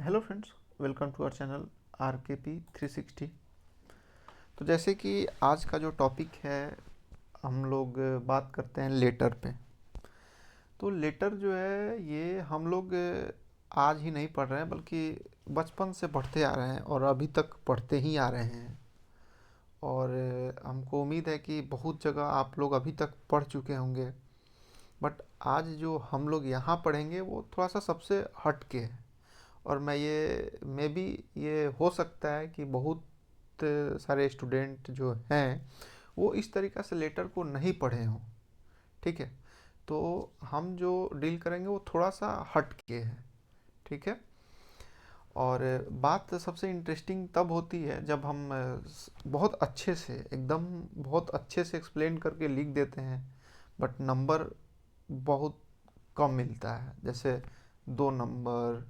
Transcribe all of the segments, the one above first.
Hello friends, welcome to our channel RKP 360। तो जैसे कि आज का जो टॉपिक है, हम लोग बात करते हैं लेटर पे। तो लेटर जो है ये हम लोग आज ही नहीं पढ़ रहे हैं, बल्कि बचपन से पढ़ते आ रहे हैं और अभी तक पढ़ते ही आ रहे हैं। और हमको उम्मीद है कि बहुत जगह आप लोग अभी तक पढ़ चुके होंगे, बट आज जो हम लोग यहाँ पढ़ेंगे वो थोड़ा सा सबसे हट के है। और मैं ये मे बी ये हो सकता है कि बहुत सारे स्टूडेंट जो हैं वो इस तरीक़ा से लेटर को नहीं पढ़े हों। ठीक है, तो हम जो डील करेंगे वो थोड़ा सा हट के है। ठीक है, और बात सबसे इंटरेस्टिंग तब होती है जब हम बहुत अच्छे से एकदम बहुत अच्छे से एक्सप्लेन करके लिख देते हैं, बट नंबर बहुत कम मिलता है। जैसे 2 नंबर,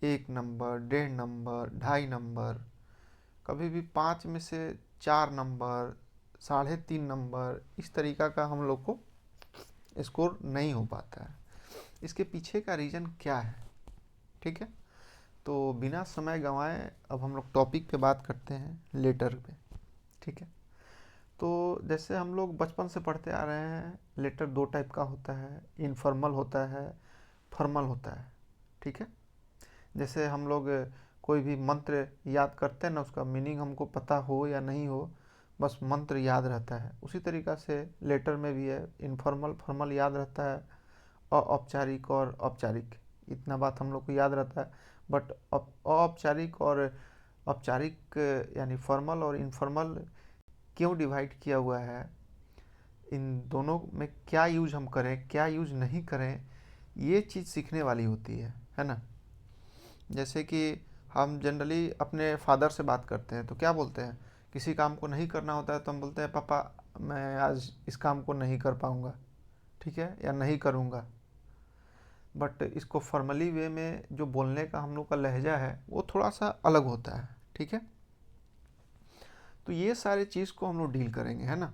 1 नंबर, 1.5 नंबर, 2.5 नंबर, कभी भी 5 में से 4 नंबर, 3.5 नंबर, इस तरीक़ा का हम लोग को स्कोर नहीं हो पाता है। इसके पीछे का रीज़न क्या है? ठीक है, तो बिना समय गंवाए अब हम लोग टॉपिक पे बात करते हैं, लेटर पे। ठीक है, तो जैसे हम लोग बचपन से पढ़ते आ रहे हैं, लेटर 2 टाइप का होता है, इनफॉर्मल होता है, फॉर्मल होता है। ठीक है, जैसे हम लोग कोई भी मंत्र याद करते हैं ना, उसका मीनिंग हमको पता हो या नहीं हो, बस मंत्र याद रहता है। उसी तरीक़ा से लेटर में भी है, इनफॉर्मल फॉर्मल याद रहता है, औपचारिक और औपचारिक, इतना बात हम लोग को याद रहता है। बट औपचारिक और औपचारिक यानी फॉर्मल और इनफॉर्मल क्यों डिवाइड किया हुआ है, इन दोनों में क्या यूज हम करें क्या यूज नहीं करें, ये चीज़ सीखने वाली होती है ना। जैसे कि हम जनरली अपने फादर से बात करते हैं तो क्या बोलते हैं, किसी काम को नहीं करना होता है तो हम बोलते हैं पापा मैं आज इस काम को नहीं कर पाऊँगा, ठीक है, या नहीं करूँगा। बट इसको फॉर्मली वे में जो बोलने का हम लोग का लहजा है वो थोड़ा सा अलग होता है। ठीक है, तो ये सारे चीज़ को हम लोग डील करेंगे, है ना।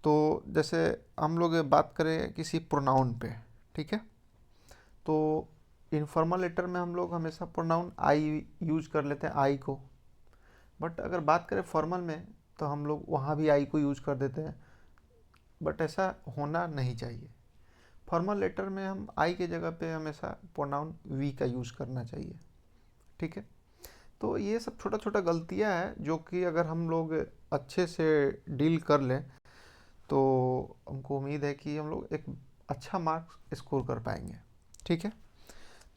तो जैसे हम लोग बात करें किसी प्रोनाउन पे, ठीक है, तो इनफॉर्मल लेटर में हम लोग हमेशा प्रोनाउन आई यूज कर लेते हैं, आई को। बट अगर बात करें फॉर्मल में तो हम लोग वहाँ भी आई को यूज कर देते हैं, बट ऐसा होना नहीं चाहिए। फॉर्मल लेटर में हम आई के जगह पे हमेशा प्रोनाउन वी का यूज़ करना चाहिए। ठीक है, तो ये सब छोटा छोटा गलतियाँ हैं जो कि अगर हम लोग अच्छे से डील कर लें तो हमको उम्मीद है कि हम लोग एक अच्छा मार्क्स स्कोर कर पाएंगे। ठीक है,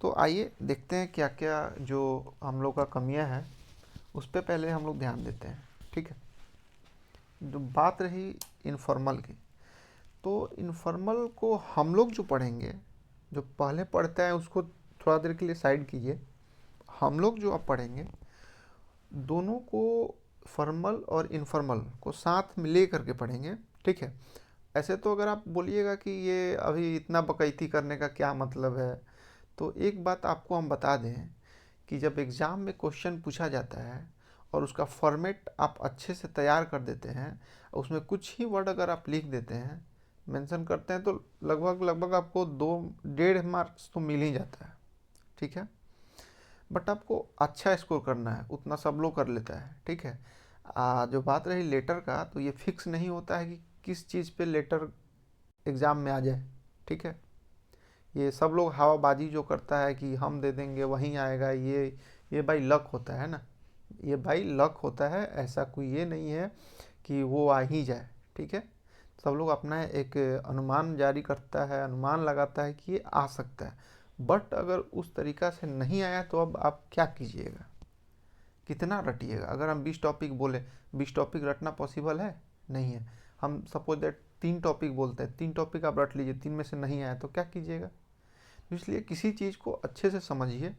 तो आइए देखते हैं क्या क्या जो हम लोग का कमियां हैं उस पर पहले हम लोग ध्यान देते हैं। ठीक है, जो बात रही इनफॉर्मल की, तो इनफॉर्मल को हम लोग जो पढ़ेंगे, जो पहले पढ़ते हैं उसको थोड़ा देर के लिए साइड कीजिए। हम लोग जो अब पढ़ेंगे दोनों को, फॉर्मल और इनफॉर्मल को साथ में ले करके पढ़ेंगे। ठीक है, ऐसे तो अगर आप बोलिएगा कि ये अभी इतना बकैती करने का क्या मतलब है, तो एक बात आपको हम बता दें कि जब एग्ज़ाम में क्वेश्चन पूछा जाता है और उसका फॉर्मेट आप अच्छे से तैयार कर देते हैं, उसमें कुछ ही वर्ड अगर आप लिख देते हैं, मेंशन करते हैं, तो लगभग लगभग आपको 2.5 मार्क्स तो मिल ही जाता है। ठीक है, बट आपको अच्छा स्कोर करना है, उतना सब लोग कर लेता है। ठीक है, जो बात रही लेटर का, तो ये फिक्स नहीं होता है कि किस चीज़ पे लेटर एग्ज़ाम में आ जाए। ठीक है, ये सब लोग हवाबाजी जो करता है कि हम दे देंगे वहीं आएगा, ये भाई लक होता है ना, ये भाई लक होता है, ऐसा कोई ये नहीं है कि वो आ ही जाए। ठीक है, सब लोग अपना एक अनुमान जारी करता है, अनुमान लगाता है कि ये आ सकता है। बट अगर उस तरीक़ा से नहीं आया तो अब आप क्या कीजिएगा, कितना रटिएगा। अगर हम 20 टॉपिक बोले, 20 टॉपिक रटना पॉसिबल है? नहीं है। हम सपोज दैट 3 टॉपिक बोलते हैं, 3 टॉपिक आप रट लीजिए, 3 में से नहीं आया तो क्या कीजिएगा। तो इसलिए किसी चीज़ को अच्छे से समझिए,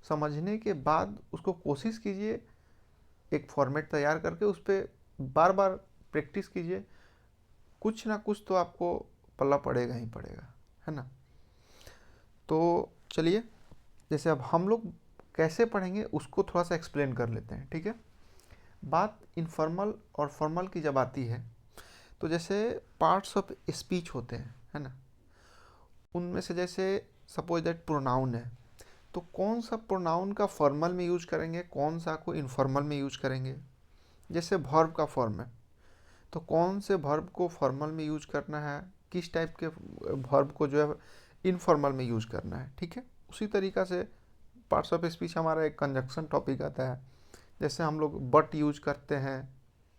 समझने के बाद उसको कोशिश कीजिए एक फॉर्मेट तैयार करके उस पर बार बार प्रैक्टिस कीजिए, कुछ ना कुछ तो आपको पल्ला पड़ेगा ही पड़ेगा, है ना। तो चलिए, जैसे अब हम लोग कैसे पढ़ेंगे उसको थोड़ा सा एक्सप्लेन कर लेते हैं। ठीक है, बात इनफॉर्मल और फॉर्मल की जब आती है, तो जैसे पार्ट्स ऑफ स्पीच होते हैं, है ना, उनमें से जैसे सपोज दैट प्रोनाउन है, तो कौन सा प्रोनाउन का फॉर्मल में यूज करेंगे, कौन सा को इनफॉर्मल में यूज करेंगे। जैसे वर्ब का फॉर्म है, तो कौन से वर्ब को फॉर्मल में यूज करना है, किस टाइप के वर्ब को जो है इनफॉर्मल में यूज करना है, ठीक है। उसी तरीक़ा से पार्ट्स ऑफ स्पीच हमारा एक कंजक्शन टॉपिक आता है। जैसे हम लोग बट यूज करते हैं,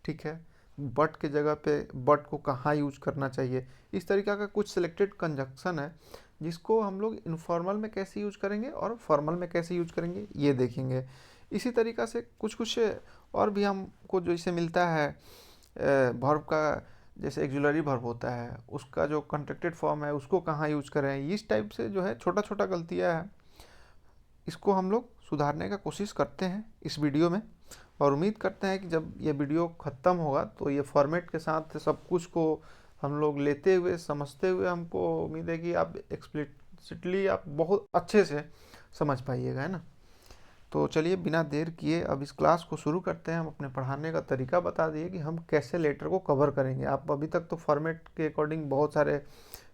ठीक है, बट के जगह पे बट को कहाँ यूज करना चाहिए। इस तरीक़ा का कुछ सिलेक्टेड कंजक्शन है जिसको हम लोग इनफॉर्मल में कैसे यूज करेंगे और फॉर्मल में कैसे यूज करेंगे, ये देखेंगे। इसी तरीक़ा से कुछ कुछ और भी हमको जैसे मिलता है वर्ब का, जैसे एक्जुलरी वर्ब होता है, उसका जो कॉन्ट्रैक्टेड फॉर्म है उसको कहाँ यूज करें। इस टाइप से जो है छोटा छोटा गलतियाँ हैं, इसको हम लोग सुधारने का कोशिश करते हैं इस वीडियो में। और उम्मीद करते हैं कि जब ये वीडियो ख़त्म होगा तो ये फॉर्मेट के साथ सब कुछ को हम लोग लेते हुए समझते हुए, हमको उम्मीद है कि आप एक्सप्लिसिटली आप बहुत अच्छे से समझ पाइएगा, है ना। तो चलिए बिना देर किए अब इस क्लास को शुरू करते हैं। हम अपने पढ़ाने का तरीका बता दिए कि हम कैसे लेटर को कवर करेंगे। आप अभी तक तो फॉर्मेट के अकॉर्डिंग बहुत सारे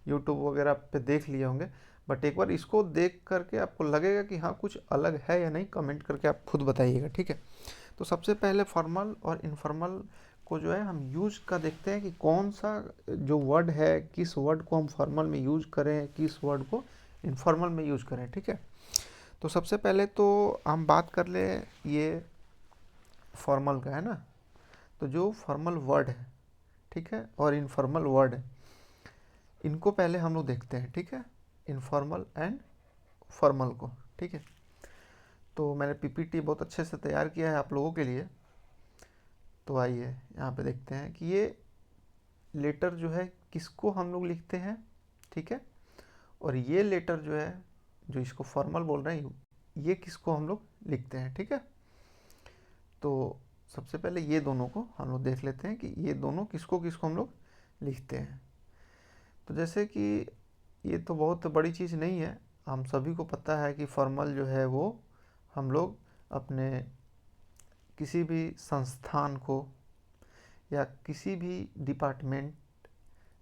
यूट्यूब वगैरह पे देख लिए होंगे, बट एक बार इसको देख करके आपको लगेगा कि हाँ कुछ अलग है या नहीं, कमेंट करके आप खुद बताइएगा, ठीक है। तो सबसे पहले फॉर्मल और इनफॉर्मल को जो है हम यूज का देखते हैं कि कौन सा जो वर्ड है, किस वर्ड को हम फॉर्मल में यूज करें, किस वर्ड को इनफॉर्मल में यूज करें, ठीक है। तो सबसे पहले तो हम बात कर ले ये फॉर्मल का, है ना। तो जो फॉर्मल वर्ड है, ठीक है, और इनफॉर्मल वर्ड है, इनको पहले हम लोग देखते हैं, ठीक है, इनफॉर्मल एंड फॉर्मल को, ठीक है। तो मैंने पीपीटी बहुत अच्छे से तैयार किया है आप लोगों के लिए। तो आइए यहाँ पे देखते हैं कि ये लेटर जो है किसको हम लोग लिखते हैं, ठीक है, और ये लेटर जो है जो इसको फॉर्मल बोल रहे हैं ये किसको हम लोग लिखते हैं, ठीक है। तो सबसे पहले ये दोनों को हम लोग देख लेते हैं कि ये दोनों किसको किसको हम लोग लिखते हैं। तो जैसे कि ये तो बहुत बड़ी चीज़ नहीं है, हम सभी को पता है कि फॉर्मल जो है वो हम लोग अपने किसी भी संस्थान को या किसी भी डिपार्टमेंट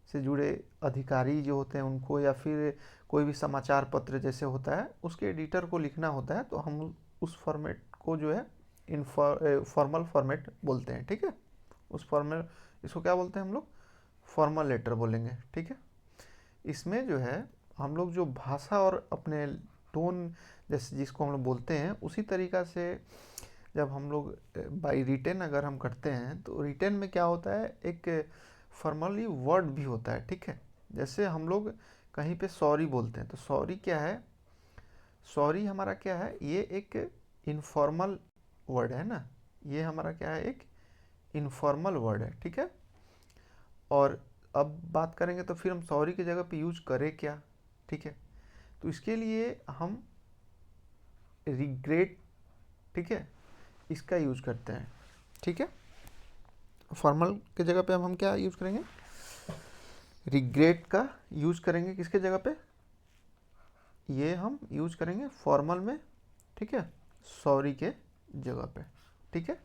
से जुड़े अधिकारी जो होते हैं उनको, या फिर कोई भी समाचार पत्र जैसे होता है उसके एडिटर को लिखना होता है, तो हम उस फॉर्मेट को जो है फॉर्मल फॉर्मेट बोलते हैं, ठीक है। उस फॉर्मल, इसको क्या बोलते हैं हम लोग, फॉर्मल लेटर बोलेंगे, ठीक है। इसमें जो है हम लोग जो भाषा और अपने टोन जैसे जिसको हम लोग बोलते हैं उसी तरीक़ा से जब हम लोग बाई रिटेन अगर हम करते हैं तो रिटेन में क्या होता है, एक फॉर्मली वर्ड भी होता है, ठीक है। जैसे हम लोग कहीं पे सॉरी बोलते हैं, तो सॉरी क्या है, सॉरी हमारा क्या है, ये एक इनफॉर्मल वर्ड है ना, ये हमारा क्या है, एक इनफॉर्मल वर्ड है, ठीक है। और अब बात करेंगे तो फिर हम सॉरी की जगह पे यूज करें क्या, ठीक है। तो इसके लिए हम रिग्रेट, ठीक है, इसका यूज करते हैं, ठीक है। फॉर्मल के जगह पे हम क्या यूज करेंगे, रिग्रेट का यूज करेंगे। किसके जगह पे, ये हम यूज करेंगे फॉर्मल में, ठीक है, सॉरी के जगह पे, ठीक है।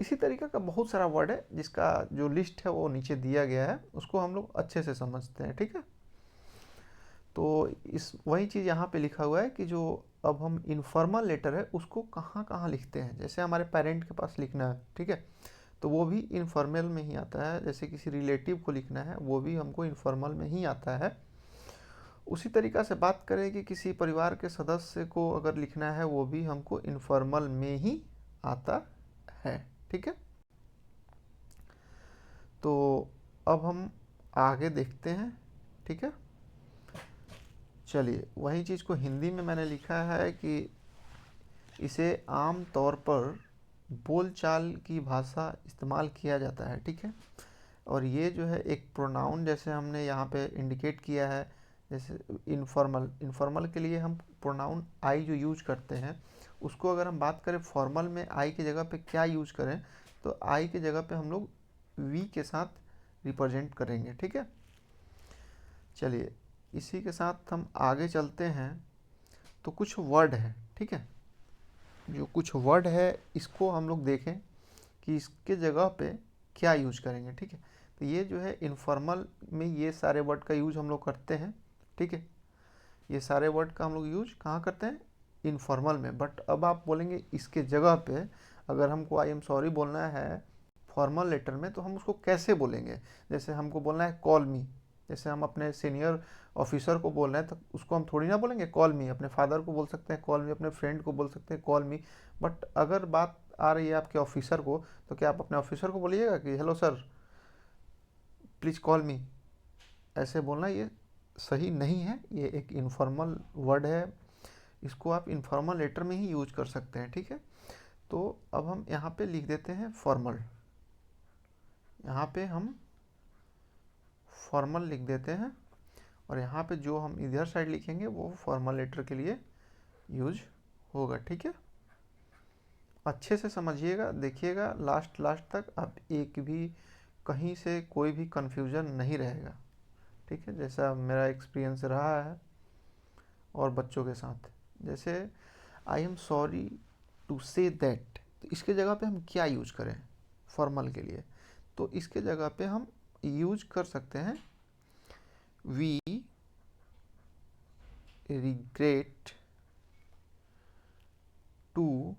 इसी तरीके का बहुत सारा वर्ड है जिसका जो लिस्ट है वो नीचे दिया गया है, उसको हम लोग अच्छे से समझते हैं, ठीक है। तो इस वही चीज़ यहाँ पे लिखा हुआ है कि जो अब हम इनफॉर्मल लेटर है उसको कहाँ कहाँ लिखते हैं। जैसे हमारे पेरेंट के पास लिखना है, ठीक है, तो वो भी इनफॉर्मल में ही आता है। जैसे किसी रिलेटिव को लिखना है वो भी हमको इनफॉर्मल में ही आता है। उसी तरीक़ा से बात करें कि किसी परिवार के सदस्य को अगर लिखना है वो भी हमको इनफॉर्मल में ही आता है, ठीक है। तो अब हम आगे देखते हैं, ठीक है। चलिए वही चीज़ को हिंदी में मैंने लिखा है कि इसे आम तौर पर बोलचाल की भाषा इस्तेमाल किया जाता है, ठीक है। और ये जो है एक प्रोनाउन जैसे हमने यहाँ पे इंडिकेट किया है, जैसे इनफॉर्मल के लिए हम प्रोनाउन आई जो यूज करते हैं उसको अगर हम बात करें फॉर्मल में आई की जगह पे क्या यूज करें, तो आई की जगह पे हम लोग वी के साथ रिप्रेजेंट करेंगे, ठीक है। चलिए इसी के साथ हम आगे चलते हैं। तो कुछ वर्ड है, ठीक है, जो कुछ वर्ड है इसको हम लोग देखें कि इसके जगह पे क्या यूज करेंगे, ठीक है। तो ये जो है इनफॉर्मल में ये सारे वर्ड का यूज हम लोग करते हैं, ठीक है। ये सारे वर्ड का हम लोग यूज कहाँ करते हैं, इनफॉर्मल में। बट अब आप बोलेंगे इसके जगह पे अगर हमको आई एम सॉरी बोलना है फॉर्मल लेटर में, तो हम उसको कैसे बोलेंगे? जैसे हमको बोलना है कॉल मी, जैसे हम अपने सीनियर ऑफिसर को बोल रहे हैं तो उसको हम थोड़ी ना बोलेंगे कॉल मी। अपने फादर को बोल सकते हैं कॉल मी, अपने फ्रेंड को बोल सकते हैं कॉल मी। बट अगर बात आ रही है आपके ऑफिसर को, तो क्या आप अपने ऑफिसर को बोलिएगा कि हेलो सर प्लीज़ कॉल मी? ऐसे बोलना ये सही नहीं है, ये एक इनफॉर्मल वर्ड है, इसको आप इनफॉर्मल लेटर में ही यूज कर सकते हैं, ठीक है। तो अब हम यहाँ पे लिख देते हैं फॉर्मल, यहाँ पे हम फॉर्मल लिख देते हैं, और यहाँ पे जो हम इधर साइड लिखेंगे वो फॉर्मल लेटर के लिए यूज होगा, ठीक है। अच्छे से समझिएगा, देखिएगा लास्ट लास्ट तक, आप एक भी कहीं से कोई भी कन्फ्यूज़न नहीं रहेगा, ठीक है, जैसा मेरा एक्सपीरियंस रहा है और बच्चों के साथ। जैसे I am sorry to say that, तो इसके जगह पे हम क्या यूज करें फॉर्मल के लिए? तो इसके जगह पे हम यूज कर सकते हैं we regret to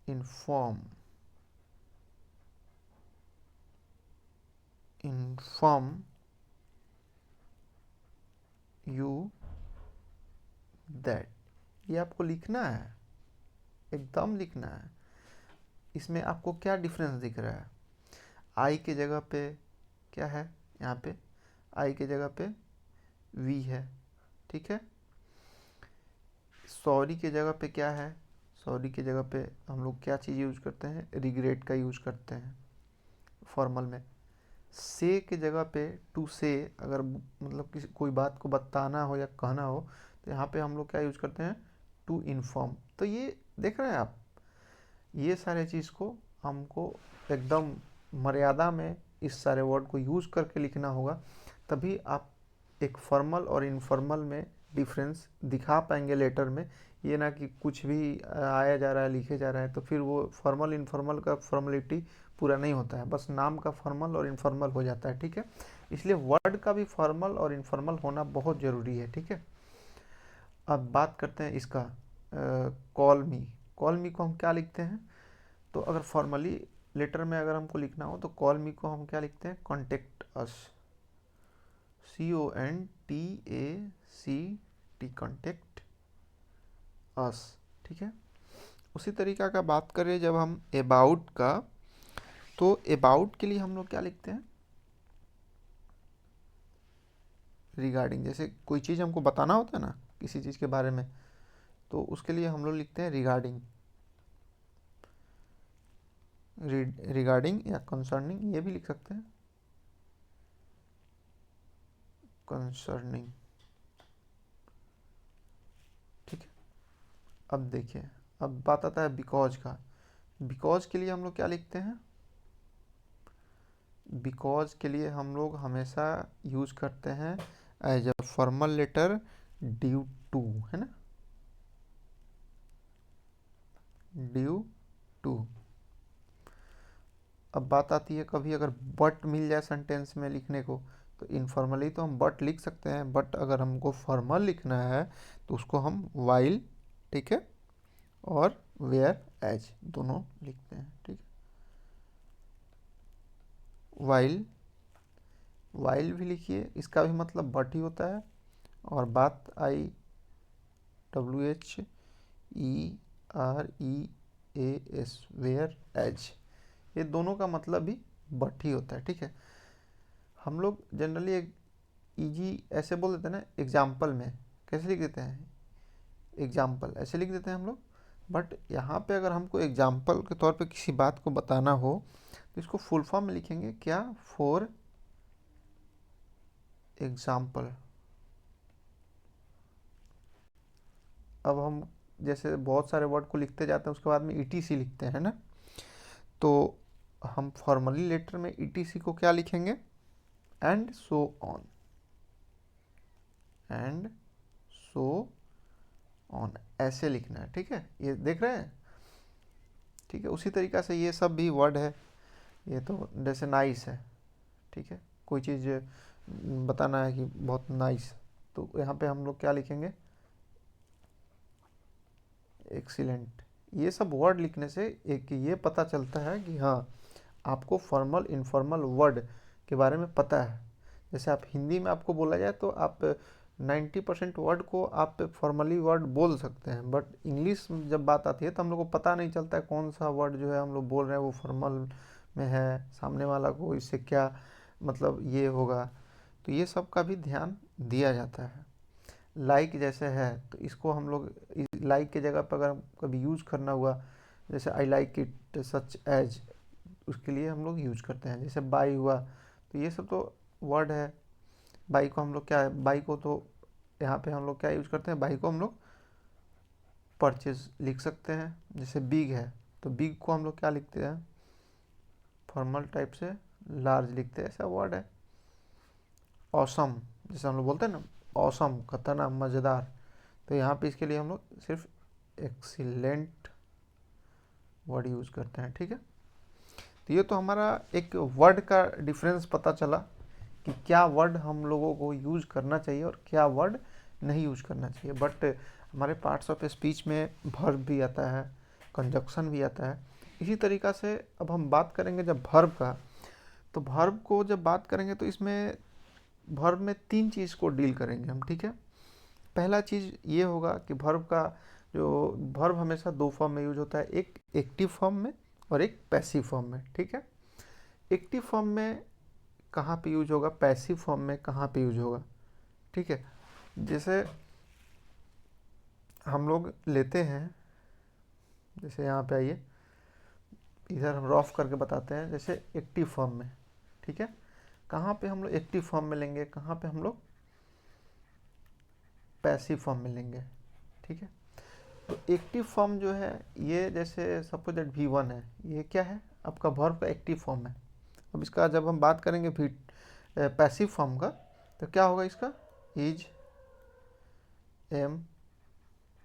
inform you that. ये आपको लिखना है, एकदम लिखना है। इसमें आपको क्या डिफरेंस दिख रहा है? आई के जगह पे क्या है? यहाँ पे आई के जगह पे वी है, ठीक है। सॉरी के जगह पे क्या है? सॉरी के जगह पे हम लोग क्या चीज़ यूज करते हैं? रिग्रेट का यूज करते हैं फॉर्मल में। से के जगह पे टू से, अगर मतलब किसी कोई बात को बताना हो या कहना हो, तो यहाँ पे हम लोग क्या यूज करते हैं? To inform. तो ये देख रहे हैं आप, ये सारे चीज़ को हमको एकदम मर्यादा में इस सारे वर्ड को यूज करके लिखना होगा, तभी आप एक फॉर्मल और इनफॉर्मल में डिफरेंस दिखा पाएंगे लेटर में। ये ना कि कुछ भी आया जा रहा है लिखे जा रहा है, तो फिर वो फॉर्मल इनफॉर्मल का फॉर्मेलिटी पूरा नहीं होता है, बस नाम का फॉर्मल और इनफॉर्मल हो जाता है, ठीक है। इसलिए वर्ड का भी फॉर्मल और इनफॉर्मल होना बहुत ज़रूरी है, ठीक है। अब बात करते हैं इसका कॉल मी। कॉल मी को हम क्या लिखते हैं? तो अगर फॉर्मली लेटर में अगर हमको लिखना हो तो कॉल मी को हम क्या लिखते हैं? Contact us, CONTACT, contact us, ठीक है। उसी तरीका का बात करें जब हम अबाउट का, तो अबाउट के लिए हम लोग क्या लिखते हैं? रिगार्डिंग। जैसे कोई चीज़ हमको बताना होता है ना किसी चीज़ के बारे में, तो उसके लिए हम लोग लिखते हैं रिगार्डिंग, रिगार्डिंग या कंसर्निंग, ये भी लिख सकते हैं कंसर्निंग, ठीक है। अब देखिए, अब बात आता है बिकॉज का। बिकॉज के लिए हम लोग क्या लिखते हैं? बिकॉज के लिए हम लोग हमेशा यूज करते हैं as a formal letter due to, है ना, ड्यू टू। अब बात आती है कभी अगर बट मिल जाए सेंटेंस में लिखने को, तो इनफॉर्मली तो हम बट लिख सकते हैं, बट अगर हमको फॉर्मल लिखना है तो उसको हम वाइल, ठीक है, और वेयर एज दोनों लिखते हैं, ठीक है। वाइल, वाइल भी लिखिए, इसका भी मतलब बट ही होता है, और बात आई WHEREAS, वेयर एज, ये दोनों का मतलब भी बट ही होता है, ठीक है। हम लोग जनरली एक ईजी ऐसे बोल देते हैं ना, एग्जाम्पल में कैसे लिख देते हैं? एग्जाम्पल ऐसे लिख देते हैं हम लोग। बट यहाँ पे अगर हमको एग्जाम्पल के तौर पे किसी बात को बताना हो, तो इसको फुल फॉर्म में लिखेंगे क्या? For example. अब हम जैसे बहुत सारे वर्ड को लिखते जाते हैं उसके बाद में ETC लिखते हैं ना, तो हम फॉर्मली लेटर में ETC को क्या लिखेंगे? And so on, and so on, ऐसे लिखना है, ठीक है। ये देख रहे हैं, ठीक है। उसी तरीक़ा से ये सब भी वर्ड है, ये तो जैसे नाइस है, ठीक है, कोई चीज़ बताना है कि बहुत नाइस, तो यहाँ पे हम लोग क्या लिखेंगे? एक्सीलेंट। ये सब वर्ड लिखने से एक ये पता चलता है कि हाँ, आपको फॉर्मल इनफॉर्मल वर्ड के बारे में पता है। जैसे आप हिंदी में आपको बोला जाए तो आप 90% वर्ड को आप फॉर्मली वर्ड बोल सकते हैं, बट इंग्लिश में जब बात आती है तो हम लोग को पता नहीं चलता है कौन सा वर्ड जो है हम लोग बोल रहे हैं वो फॉर्मल में है, सामने वाला को इससे क्या मतलब ये होगा। तो ये सब का भी ध्यान दिया जाता है। लाइक जैसे है तो इसको हम लोग लाइक के जगह पर अगर कभी यूज़ करना हुआ, जैसे I like it such as, उसके लिए हम लोग यूज करते हैं। जैसे बाई हुआ, तो ये सब तो वर्ड है। बाई को हम लोग क्या है, बाई को तो यहाँ पे हम लोग क्या यूज करते हैं, बाई को हम लोग परचेज लिख सकते हैं। जैसे बिग है तो बिग को हम लोग क्या लिखते हैं, फॉर्मल टाइप से लार्ज लिखते हैं, ऐसा वर्ड है। ऑसम, जैसे हम लोग बोलते हैं ना ऑसम, खतरनाक मज़ेदार, तो यहाँ पे इसके लिए हम लोग सिर्फ एक्सीलेंट वर्ड यूज़ करते हैं। ठीक है, तो ये तो हमारा एक वर्ड का डिफरेंस पता चला कि क्या वर्ड हम लोगों को यूज़ करना चाहिए और क्या वर्ड नहीं यूज़ करना चाहिए। बट हमारे पार्ट्स ऑफ स्पीच में वर्ब भी आता है, कंजक्शन भी आता है। इसी तरीक़ा से अब हम बात करेंगे जब वर्ब का, तो वर्ब को जब बात करेंगे तो इसमें वर्ब में 3 चीज़ को डील करेंगे हम। ठीक है, पहला चीज़ ये होगा कि वर्ब का जो वर्ब हमेशा 2 फॉर्म में यूज होता है, एक एक्टिव फॉर्म में और एक पैसिव फॉर्म में। ठीक है, एक्टिव फॉर्म में कहाँ पे यूज होगा, पैसिव फॉर्म में कहाँ पे यूज होगा। ठीक है, जैसे हम लोग लेते हैं, जैसे यहाँ पे आइए, इधर हम रफ करके बताते हैं। जैसे एक्टिव फॉर्म में, ठीक है, कहाँ पे हम लोग एक्टिव फॉर्म में लेंगे, कहाँ पे हम लोग पैसिव फॉर्म में लेंगे। ठीक है, तो एक्टिव फॉर्म जो है ये, जैसे सपोज दैट V1 है, ये क्या है आपका वर्ब का एक्टिव फॉर्म है। अब इसका जब हम बात करेंगे पैसिव फॉर्म का, तो क्या होगा इसका, is M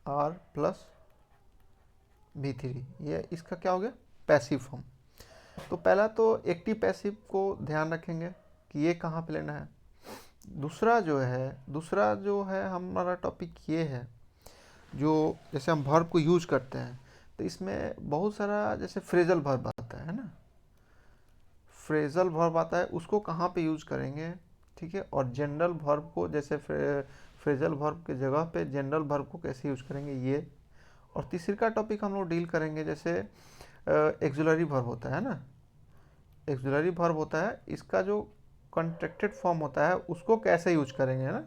R plus V3, ये इसका क्या हो गया, पैसिव फॉर्म। तो पहला तो एक्टिव पैसिव को ध्यान रखेंगे कि ये कहाँ पे लेना है। दूसरा जो है हमारा टॉपिक ये है, जो जैसे हम वर्ब को यूज करते हैं तो इसमें बहुत सारा जैसे फ्रेजल वर्ब आता है ना, फ्रेजल वर्ब आता है, उसको कहाँ पे यूज करेंगे। ठीक है, और जनरल वर्ब को, जैसे फ्रेजल वर्ब के जगह पे जनरल वर्ब को कैसे यूज करेंगे ये। और तीसरी का टॉपिक हम लोग डील करेंगे, जैसे एक्सुलरी वर्ब होता है ना, एक्सुलरी वर्ब होता है, इसका जो कॉन्ट्रैक्टेड फॉर्म होता है उसको कैसे यूज करेंगे ना,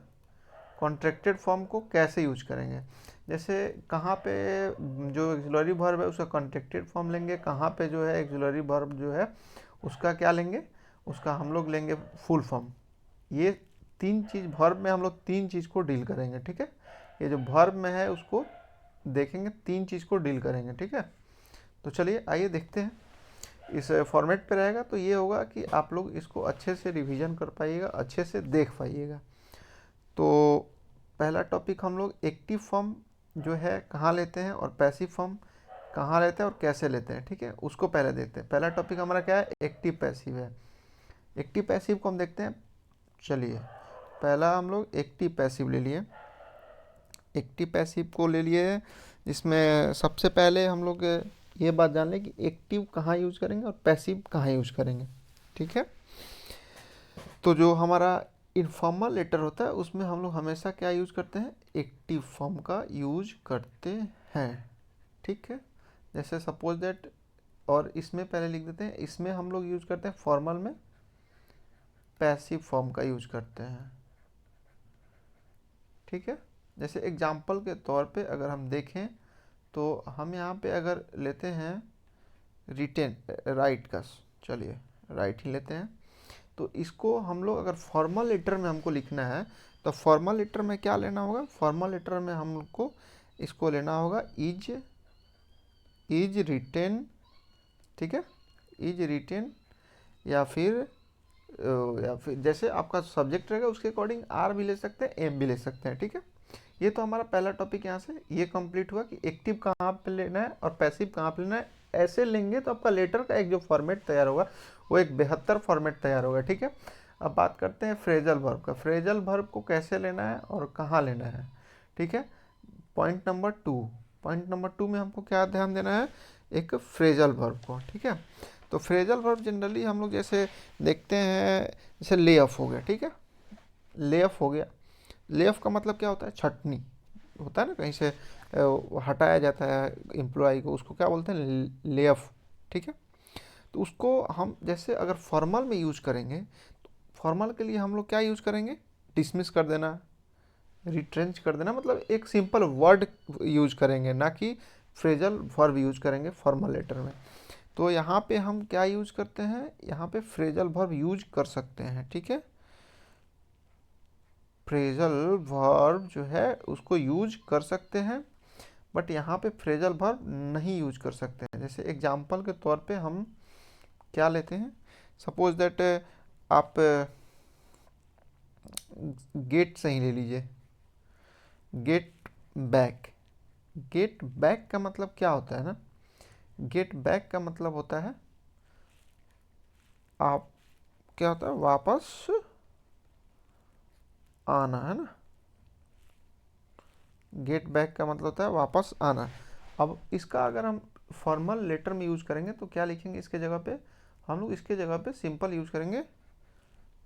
कॉन्ट्रैक्टेड फॉर्म को कैसे यूज करेंगे। जैसे कहाँ पे जो एक्सुलरी वर्ब है उसका कॉन्ट्रैक्टेड फॉर्म लेंगे, कहाँ पे जो है एक्सुलरी वर्ब जो है उसका क्या लेंगे, उसका हम लोग लेंगे फुल फॉर्म। ये 3 चीज़ वर्ब में हम लोग 3 चीज़ को डील करेंगे। ठीक है, ये जो वर्ब में है उसको देखेंगे, 3 चीज़ को डील करेंगे। ठीक है, तो चलिए आइए देखते हैं। इस फॉर्मेट पे रहेगा तो ये होगा कि आप लोग इसको अच्छे से रिवीजन कर पाइएगा, अच्छे से देख पाइएगा। तो पहला टॉपिक हम लोग एक्टिव फॉर्म जो है कहाँ लेते हैं और पैसिव फॉर्म कहाँ लेते हैं और कैसे लेते हैं। ठीक है, उसको पहले देखते हैं। पहला टॉपिक हमारा क्या है, एक्टिव पैसिव है। एक्टिव पैसिव को हम देखते हैं। चलिए, पहला हम लोग एक्टिव पैसिव ले लिए, एक्टिव पैसिव को ले लिए, जिसमें सबसे पहले हम लोग ये बात जान लें कि एक्टिव कहाँ यूज करेंगे और पैसिव कहाँ यूज करेंगे। ठीक है, तो जो हमारा इनफॉर्मल लेटर होता है उसमें हम लोग हमेशा क्या यूज करते हैं, एक्टिव फॉर्म का यूज करते हैं। ठीक है, जैसे सपोज दैट, और इसमें पहले लिख देते हैं, इसमें हम लोग यूज करते हैं फॉर्मल में पैसिव फॉर्म का यूज करते हैं। ठीक है, जैसे एग्जाम्पल के तौर पे अगर हम देखें तो हम यहाँ पे अगर लेते हैं रिटेन राइट का, चलिए राइट ही लेते हैं। तो इसको हम लोग अगर फॉर्मल लेटर में हमको लिखना है तो फॉर्मल लेटर में क्या लेना होगा, फॉर्मल लेटर में हम लोग को इसको लेना होगा इज रिटेन। ठीक है, इज रिटेन, या फिर जैसे आपका सब्जेक्ट रहेगा उसके अकॉर्डिंग आर भी ले सकते हैं, एम भी ले सकते हैं। ठीक है, ये तो हमारा पहला टॉपिक यहाँ से ये कंप्लीट हुआ कि एक्टिव कहाँ पे लेना है और पैसिव कहाँ पे लेना है। ऐसे लेंगे तो आपका लेटर का एक जो फॉर्मेट तैयार होगा वो एक बेहतर फॉर्मेट तैयार होगा। ठीक है, अब बात करते हैं फ्रेजल वर्ब का। फ्रेजल वर्ब को कैसे लेना है और कहाँ लेना है। ठीक है, पॉइंट नंबर 2, पॉइंट नंबर 2 में हमको क्या ध्यान देना है, एक फ्रेजल वर्ब को, ठीक है। तो फ्रेजल वर्ब जनरली हम लोग जैसे देखते हैं, जैसे ले ऑफ हो गया, ठीक है, ले ऑफ हो गया। ले ऑफ का मतलब क्या होता है, छटनी होता है ना, कहीं से हटाया जाता है एम्प्लॉय को, उसको क्या बोलते हैं, ले ऑफ, ठीक है। तो उसको हम जैसे अगर फॉर्मल में यूज करेंगे, तो फॉर्मल के लिए हम लोग क्या यूज करेंगे, डिसमिस कर देना, रिट्रेंच कर देना, मतलब एक सिंपल वर्ड यूज करेंगे, ना कि फ्रेजल वर्ब यूज करेंगे फॉर्मल लेटर में। तो यहाँ पे हम क्या यूज करते हैं, यहाँ पे फ्रेजल वर्ब यूज कर सकते हैं, ठीक है। फ्रेजल वर्ब जो है उसको यूज कर सकते हैं, बट यहाँ पे फ्रेजल वर्ब नहीं यूज कर सकते हैं। जैसे एग्जाम्पल के तौर पे हम क्या लेते हैं, सपोज दैट आप गेट से ही ले लीजिए, गेट बैक। गेट बैक का मतलब क्या होता है ना, गेट बैक का मतलब होता है आप, क्या होता है, वापस आना, है ना। गेट बैक का मतलब होता है वापस आना। अब इसका अगर हम फॉर्मल लेटर में यूज करेंगे तो क्या लिखेंगे इसके जगह पे, हम लोग इसके जगह पे सिंपल यूज करेंगे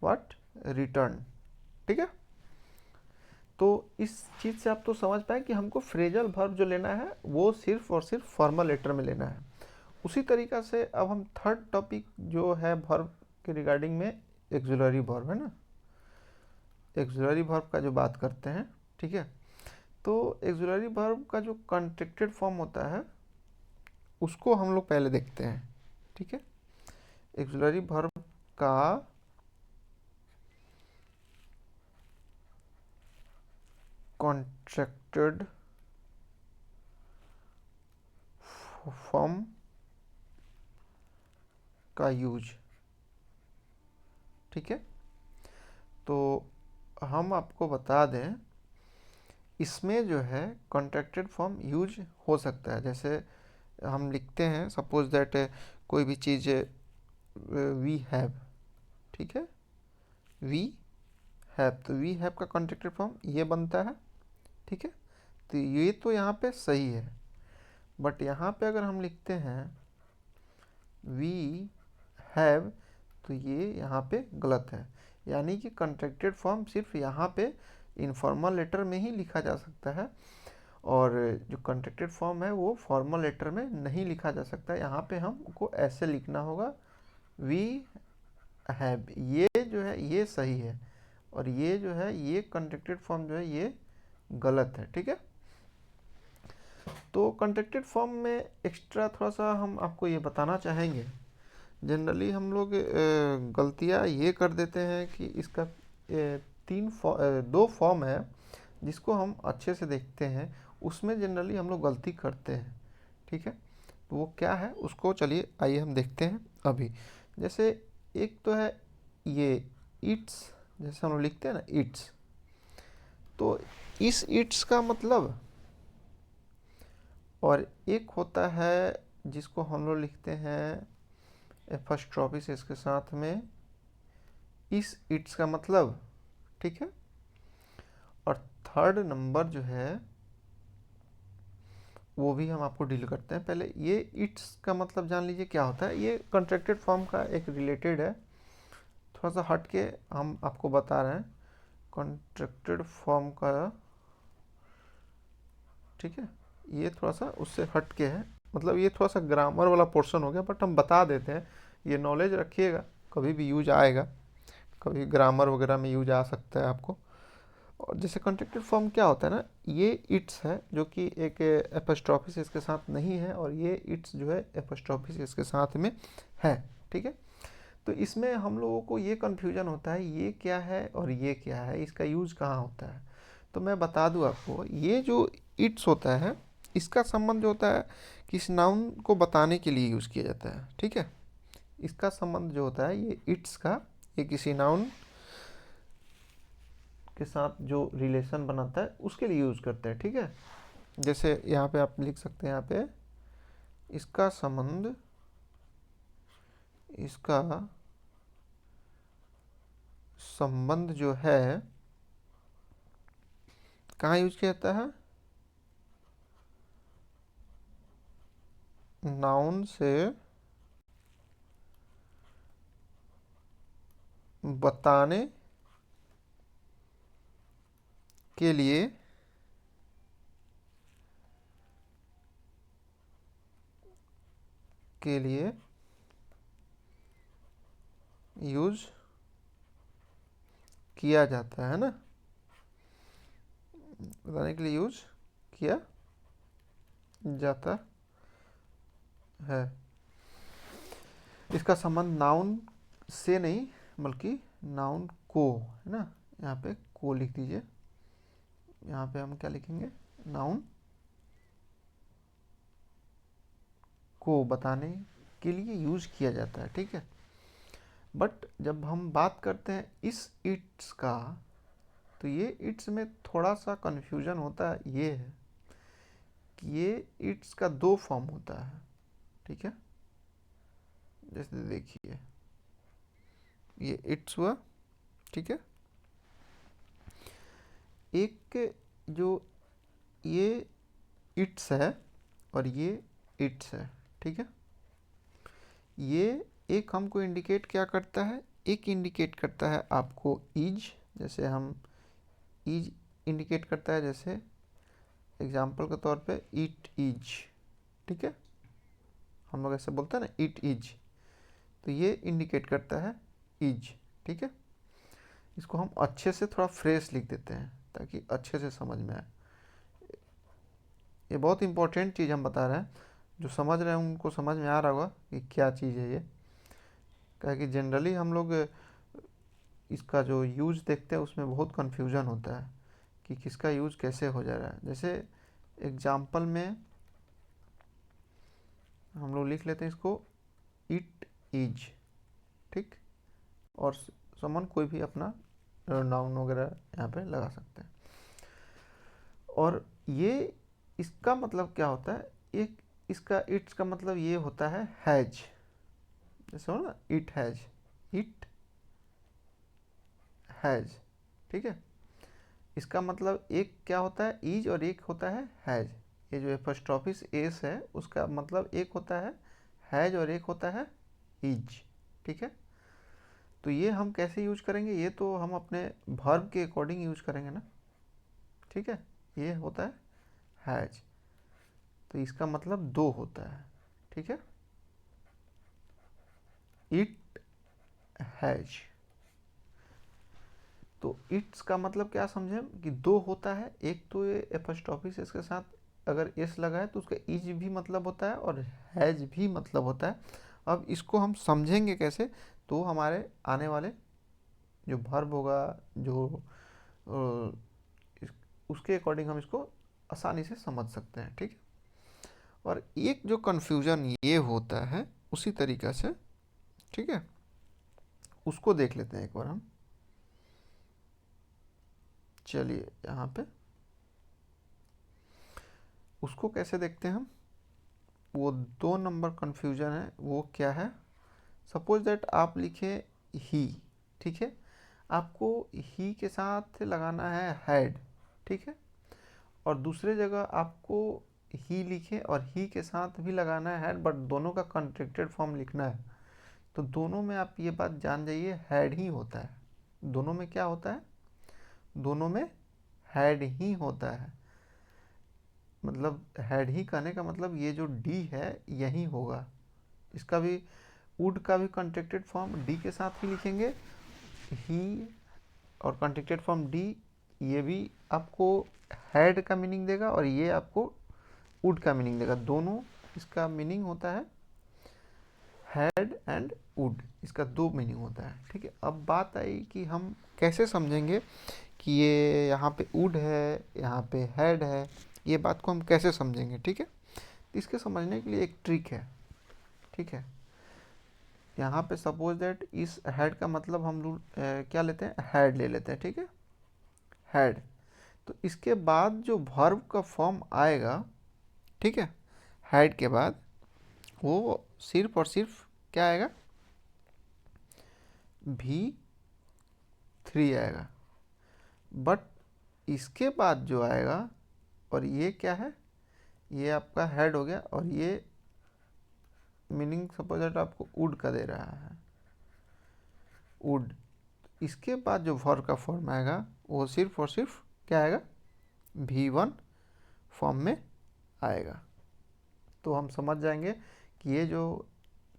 व्हाट, रिटर्न, ठीक है। तो इस चीज़ से आप तो समझ पाए कि हमको फ्रेजल वर्ब जो लेना है वो सिर्फ और सिर्फ फॉर्मल लेटर में लेना है। उसी तरीका से अब हम थर्ड टॉपिक जो है वर्ब के रिगार्डिंग में, एक्सुलरी वर्ब है ना, एक्सुलरी वर्ब का जो बात करते हैं, ठीक है। तो एक्सुलरी वर्ब का जो कॉन्ट्रैक्टेड फॉर्म होता है उसको हम लोग पहले देखते हैं, ठीक है। एक्सुलरी वर्ब का कॉन्ट्रैक्टेड फॉर्म का यूज, ठीक है। तो हम आपको बता दें, इसमें जो है कॉन्ट्रैक्टेड फॉर्म यूज हो सकता है। जैसे हम लिखते हैं सपोज दैट कोई भी चीज़ वी हैव, ठीक है, वी हैव, तो वी हैव का कॉन्ट्रैक्टेड फॉर्म ये बनता है, ठीक है। तो ये तो यहाँ पे सही है, बट यहाँ पे अगर हम लिखते हैं वी हैव, तो ये यहाँ पे गलत है। यानी कि कॉन्ट्रैक्टेड फॉर्म सिर्फ यहाँ पे इनफॉर्मल लेटर में ही लिखा जा सकता है, और जो कॉन्ट्रैक्टेड फॉर्म है वो फॉर्मल लेटर में नहीं लिखा जा सकता। यहाँ पे हमको ऐसे लिखना होगा, वी हैव, ये जो है ये सही है, और ये जो है ये कॉन्ट्रैक्टेड फॉर्म जो है ये गलत है, ठीक है। तो कॉन्ट्रैक्टेड फॉर्म में एक्स्ट्रा थोड़ा सा हम आपको ये बताना चाहेंगे, जनरली हम लोग गलतियाँ ये कर देते हैं कि इसका दो फॉर्म है जिसको हम अच्छे से देखते हैं, उसमें जनरली हम लोग गलती करते हैं, ठीक है। तो वो क्या है उसको चलिए आइए हम देखते हैं अभी। जैसे एक तो है ये इट्स, जैसे हम लोग लिखते हैं ना इट्स, तो इस इट्स का मतलब, और एक होता है जिसको हम लोग लिखते हैं एपॉस्ट्रोफी इसके साथ में, इस इट्स का मतलब, ठीक है। और थर्ड नंबर जो है वो भी हम आपको डील करते हैं। पहले ये इट्स का मतलब जान लीजिए क्या होता है, ये कॉन्ट्रैक्टेड फॉर्म का एक रिलेटेड है, थोड़ा सा हट के हम आपको बता रहे हैं कॉन्ट्रैक्टेड फॉर्म का, ठीक है। ये थोड़ा सा उससे हट के है, मतलब ये थोड़ा सा ग्रामर वाला पोर्शन हो गया, बट हम बता देते हैं, ये नॉलेज रखिएगा, कभी भी यूज आएगा, कभी ग्रामर वगैरह में यूज आ सकता है आपको। और जैसे कॉन्ट्रैक्टेड फॉर्म क्या होता है ना, ये इट्स है जो कि एक एपोस्ट्रोफी इसके साथ नहीं है, और ये इट्स जो है एपोस्ट्रोफी इसके साथ में है, ठीक है। तो इसमें हम लोगों को ये कन्फ्यूजन होता है ये क्या है और ये क्या है, इसका यूज़ कहाँ होता है। तो मैं बता दूँ आपको, ये जो इट्स होता है इसका संबंध जो होता है किसी नाउन को बताने के लिए यूज़ किया जाता है, ठीक है। इसका संबंध जो होता है ये इट्स का, ये किसी नाउन के साथ जो रिलेशन बनाता है उसके लिए यूज़ करते हैं, ठीक है। जैसे यहाँ पे आप लिख सकते हैं, यहाँ पे इसका संबंध, इसका संबंध जो है कहाँ यूज किया जाता है, नाउन से बताने के लिए यूज किया जाता है ना, बताने के लिए यूज किया जाता है। इसका संबंध नाउन से नहीं बल्कि नाउन को है ना, यहाँ पे को लिख दीजिए। यहाँ पे हम क्या लिखेंगे, नाउन को बताने के लिए यूज किया जाता है, ठीक है। बट जब हम बात करते हैं इस इट्स का, तो ये इट्स में थोड़ा सा कन्फ्यूजन होता है, ये है कि ये इट्स का दो फॉर्म होता है, ठीक है। जैसे देखिए ये इट्स हुआ, ठीक है। एक जो ये इट्स है और ये इट्स है, ठीक है। ये एक हमको इंडिकेट क्या करता है, एक इंडिकेट करता है आपको इज, जैसे हम इज इंडिकेट करता है, जैसे एग्जाम्पल के तौर पे इट इज, ठीक है। हम लोग ऐसे बोलते हैं ना इट इज, तो ये इंडिकेट करता है इज, ठीक है। इसको हम अच्छे से थोड़ा फ्रेश लिख देते हैं ताकि अच्छे से समझ में आए। ये बहुत इंपॉर्टेंट चीज़ हम बता रहे हैं, जो समझ रहे हैं उनको समझ में आ रहा होगा कि क्या चीज़ है ये। क्या कि जनरली हम लोग इसका जो यूज देखते हैं उसमें बहुत कन्फ्यूजन होता है कि किसका यूज कैसे हो जा रहा है। जैसे एग्जाम्पल में हम लोग लिख लेते हैं इसको इट इज, ठीक। और समन कोई भी अपना नाउन वगैरह यहाँ पे लगा सकते हैं। और ये इसका मतलब क्या होता है, एक इसका इट्स का मतलब ये होता है हैज, जैसे हो ना इट हैज, इट हैज, ठीक है। इसका मतलब एक क्या होता है इज और एक होता है हैज। ये जो एपोस्ट्रोफिस एस है उसका मतलब एक होता है हैज और एक होता है इज, ठीक है। तो ये हम कैसे यूज करेंगे, ये तो हम अपने वर्ब के अकॉर्डिंग यूज करेंगे ना, ठीक है। ये होता है हैज, तो इसका मतलब दो होता है, ठीक है। इट हैज, तो इट्स का मतलब क्या समझे कि दो होता है। एक तो ये एपोस्ट्रोफिस इसके साथ अगर एस लगा है तो उसका इज भी मतलब होता है और हैज भी मतलब होता है। अब इसको हम समझेंगे कैसे, तो हमारे आने वाले जो वर्ब होगा जो उसके अकॉर्डिंग हम इसको आसानी से समझ सकते हैं, ठीक है। और एक जो कन्फ्यूजन ये होता है उसी तरीक़ा से, ठीक है, उसको देख लेते हैं एक बार हम। चलिए यहाँ पे उसको कैसे देखते हैं हम, वो 2 नंबर कन्फ्यूजन है, वो क्या है। सपोज दैट आप लिखे ही, ठीक है। आपको ही के साथ लगाना है हैड, ठीक है। और दूसरे जगह आपको ही लिखे और ही के साथ भी लगाना है हैड, बट दोनों का कॉन्ट्रैक्टेड फॉर्म लिखना है। तो दोनों में आप ये बात जान जाइए हैड ही होता है। दोनों में क्या होता है, दोनों में हैड ही होता है। मतलब हैड ही कहने का मतलब ये जो डी है यही होगा। इसका भी वुड का भी कॉन्ट्रैक्टेड फॉर्म डी के साथ ही लिखेंगे ही, और कॉन्ट्रैक्टेड फॉर्म डी ये भी आपको हैड का मीनिंग देगा और ये आपको वुड का मीनिंग देगा। दोनों इसका मीनिंग होता है हैड एंड वुड, इसका दो मीनिंग होता है, ठीक है। अब बात आई कि हम कैसे समझेंगे कि ये यहाँ पे वुड है यहाँ पे हैड है, ये बात को हम कैसे समझेंगे, ठीक है। इसके समझने के लिए एक ट्रिक है, ठीक है। यहाँ पे सपोज दैट इस हैड का मतलब हम लोग क्या लेते हैं, हैड ले लेते हैं, ठीक है, हैड। तो इसके बाद जो वर्ब का फॉर्म आएगा, ठीक है, हैड के बाद वो सिर्फ और सिर्फ क्या आएगा, V3 आएगा। बट इसके बाद जो आएगा, और ये क्या है, ये आपका हेड हो गया और ये मीनिंग सपोज दैट आपको वुड का दे रहा है, वुड, इसके बाद जो वर्ब का फॉर्म आएगा वो सिर्फ और सिर्फ क्या आएगा, V1 फॉर्म में आएगा। तो हम समझ जाएंगे कि ये जो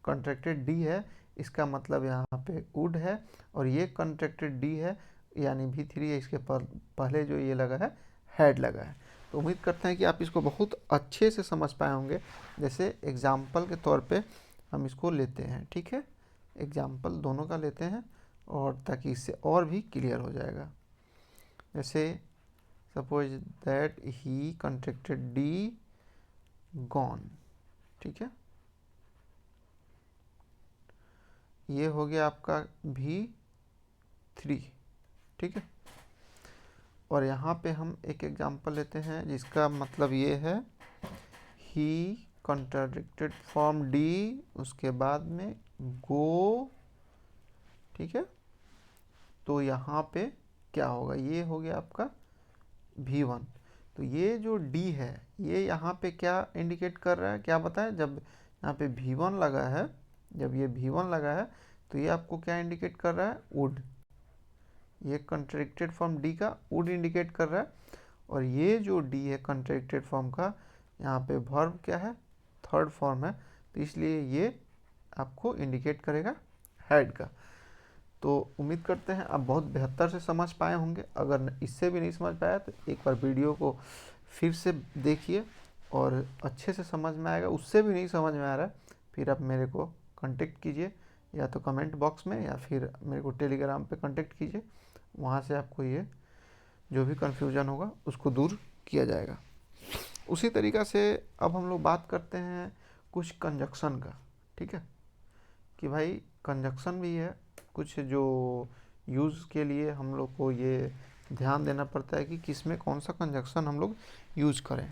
कॉन्ट्रैक्टेड डी है इसका मतलब यहाँ पे वुड है, और ये कॉन्ट्रैक्टेड डी है यानी V3 है, इसके पहले जो ये लगा है हेड लगा है। तो उम्मीद करते हैं कि आप इसको बहुत अच्छे से समझ पाए होंगे। जैसे एग्जाम्पल के तौर पे हम इसको लेते हैं, ठीक है, एग्जाम्पल दोनों का लेते हैं और ताकि इससे और भी क्लियर हो जाएगा। जैसे suppose that he contracted D gone, ठीक है, ये हो गया आपका V3, ठीक है। और यहाँ पे हम एक एग्जांपल लेते हैं जिसका मतलब ये है ही कॉन्ट्रैक्टेड फॉर्म डी, उसके बाद में गो, ठीक है। तो यहाँ पे क्या होगा, ये हो गया आपका V1। तो ये जो D है ये यहाँ पे क्या इंडिकेट कर रहा है, क्या बताएं, जब यहाँ पे V1 लगा है, जब ये V1 लगा है तो ये आपको क्या इंडिकेट कर रहा है, वुड, ये कॉन्ट्रैक्टेड फॉर्म D का वुड इंडिकेट कर रहा है। और ये जो D है कॉन्ट्रैक्टेड फॉर्म का, यहाँ पे वर्ब क्या है, थर्ड फॉर्म है, तो इसलिए ये आपको इंडिकेट करेगा हेड का। तो उम्मीद करते हैं आप बहुत बेहतर से समझ पाए होंगे। अगर इससे भी नहीं समझ पाया तो एक बार वीडियो को फिर से देखिए और अच्छे से समझ में आएगा। उससे भी नहीं समझ में आ रहा है फिर आप मेरे को कांटेक्ट कीजिए, या तो कमेंट बॉक्स में या फिर मेरे को टेलीग्राम पे कांटेक्ट कीजिए, वहाँ से आपको ये जो भी कन्फ्यूज़न होगा उसको दूर किया जाएगा। उसी तरीक़ा से अब हम लोग बात करते हैं कुछ कंजक्शन का, ठीक है, कि भाई कंजक्शन भी है कुछ जो यूज़ के लिए हम लोग को ये ध्यान देना पड़ता है कि किस में कौन सा कंजक्शन हम लोग यूज़ करें।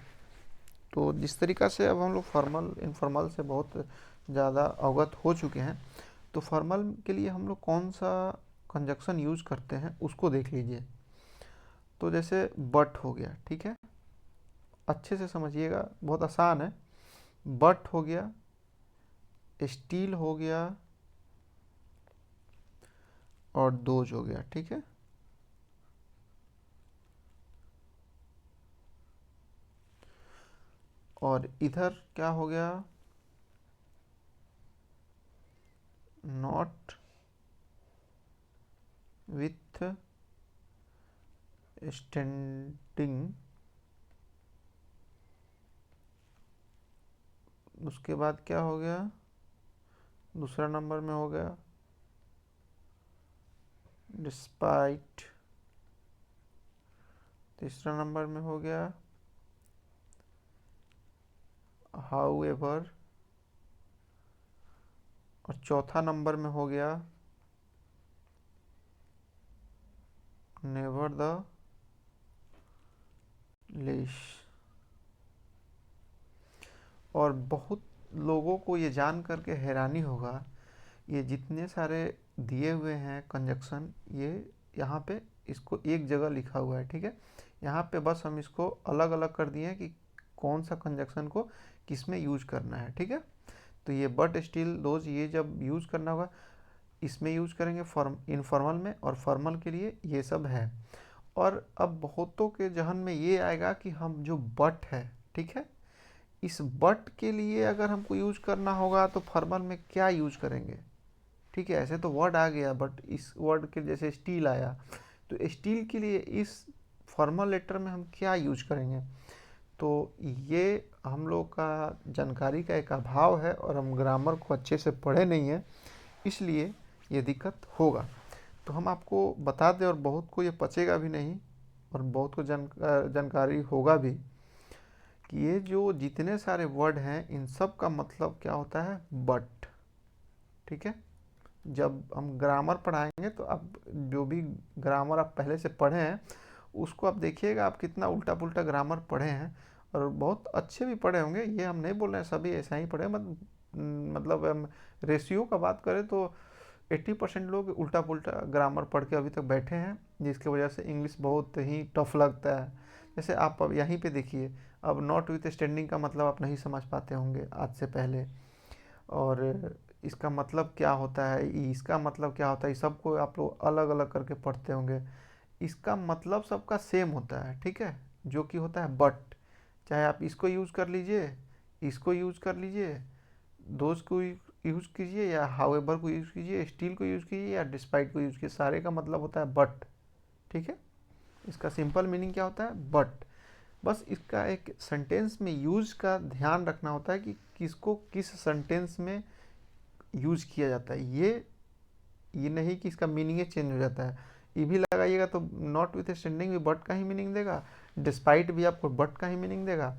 तो जिस तरीक़ा से अब हम लोग फॉर्मल इनफॉर्मल से बहुत ज़्यादा अवगत हो चुके हैं, तो फॉर्मल के लिए हम लोग कौन सा कंजक्शन यूज़ करते हैं उसको देख लीजिए। तो जैसे बट हो गया, ठीक है, अच्छे से समझिएगा, बहुत आसान है। बट हो गया, स्टील हो गया और दोज हो गया, ठीक है। और इधर क्या हो गया, नॉट विथ स्टैंडिंग, उसके बाद क्या हो गया, दूसरा नंबर में हो गया डिस्पाइट, तीसरा नंबर में हो गया हाउएवर, और चौथा नंबर में हो गया नेवर द लेस। और बहुत लोगों को ये जान करके हैरानी होगा, ये जितने सारे दिए हुए हैं कंजक्शन, ये यहाँ पे इसको एक जगह लिखा हुआ है, ठीक है। यहाँ पे बस हम इसको अलग अलग कर दिए हैं कि कौन सा कंजक्शन को किस में यूज करना है, ठीक है। तो ये बट स्टिल दोज, ये जब यूज़ करना होगा इसमें यूज़ करेंगे फॉर्म इनफॉर्मल में, और फॉर्मल के लिए ये सब है। और अब बहुतों के जहन में ये आएगा कि हम जो बट है, ठीक है, इस बट के लिए अगर हमको यूज करना होगा तो फॉर्मल में क्या यूज करेंगे, ठीक है। ऐसे तो वर्ड आ गया, बट इस वर्ड के जैसे स्टील आया, तो स्टील के लिए इस फॉर्मल लेटर में हम क्या यूज करेंगे। तो ये हम लोग का जानकारी का एक अभाव है और हम ग्रामर को अच्छे से पढ़े नहीं हैं, इसलिए ये दिक्कत होगा। तो हम आपको बता दें, और बहुत को ये पचेगा भी नहीं और बहुत को जानकारी होगा भी, कि ये जो जितने सारे वर्ड हैं इन सब का मतलब क्या होता है, बट, ठीक है। जब हम ग्रामर पढ़ाएंगे तो आप जो भी ग्रामर आप पहले से पढ़े हैं उसको आप देखिएगा, आप कितना उल्टा पुल्टा ग्रामर पढ़े हैं, और बहुत अच्छे भी पढ़े होंगे। ये हम नहीं बोल रहे हैं सभी ऐसा ही पढ़े, मतलब हम रेशियो का बात करें तो 80% लोग उल्टा पुल्टा ग्रामर पढ़ के अभी तक बैठे हैं, जिसकी वजह से इंग्लिश बहुत ही टफ लगता है। जैसे आप अब यहीं पे देखिए, अब नॉट विथ स्टैंडिंग का मतलब आप नहीं समझ पाते होंगे आज से पहले, और इसका मतलब क्या होता है, इसका मतलब क्या होता है, ये सबको आप लोग अलग अलग करके पढ़ते होंगे। इसका मतलब सबका सेम होता है, ठीक है, जो कि होता है बट। चाहे आप इसको यूज़ कर लीजिए, इसको यूज़ कर लीजिए, दोज को यूज़ कीजिए, या हाउएवर को यूज़ कीजिए, स्टिल को यूज़ कीजिए, या डिस्पाइट को यूज़ कीजिए, सारे का मतलब होता है बट, ठीक है। इसका सिंपल मीनिंग क्या होता है, बट। बस इसका एक सेंटेंस में यूज का ध्यान रखना होता है कि किसको किस सेंटेंस में यूज किया जाता है। ये नहीं कि इसका मीनिंग चेंज हो जाता है। ई भी लगाइएगा तो नॉट विथ स्टैंडिंग भी बट का ही मीनिंग देगा, डिस्पाइट भी आपको बट का ही मीनिंग देगा,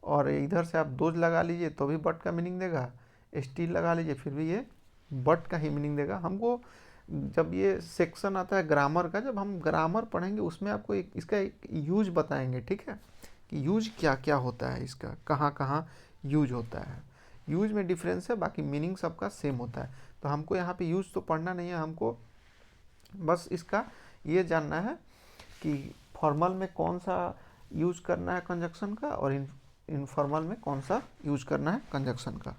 और इधर से आप दोज लगा लीजिए तो भी बट का मीनिंग देगा, स्टील लगा लीजिए फिर भी ये बट का ही मीनिंग देगा। हमको जब ये सेक्शन आता है ग्रामर का, जब हम ग्रामर पढ़ेंगे उसमें आपको इसका एक यूज बताएंगे, ठीक है, कि यूज क्या क्या होता है, इसका कहाँ कहाँ यूज होता है। यूज में डिफरेंस है, बाकी मीनिंग सबका सेम होता है। तो हमको यहाँ पे यूज तो पढ़ना नहीं है, हमको बस इसका ये जानना है कि फॉर्मल में कौन सा यूज करना है कंजक्शन का, और इनफॉर्मल में कौन सा यूज करना है कंजक्शन का।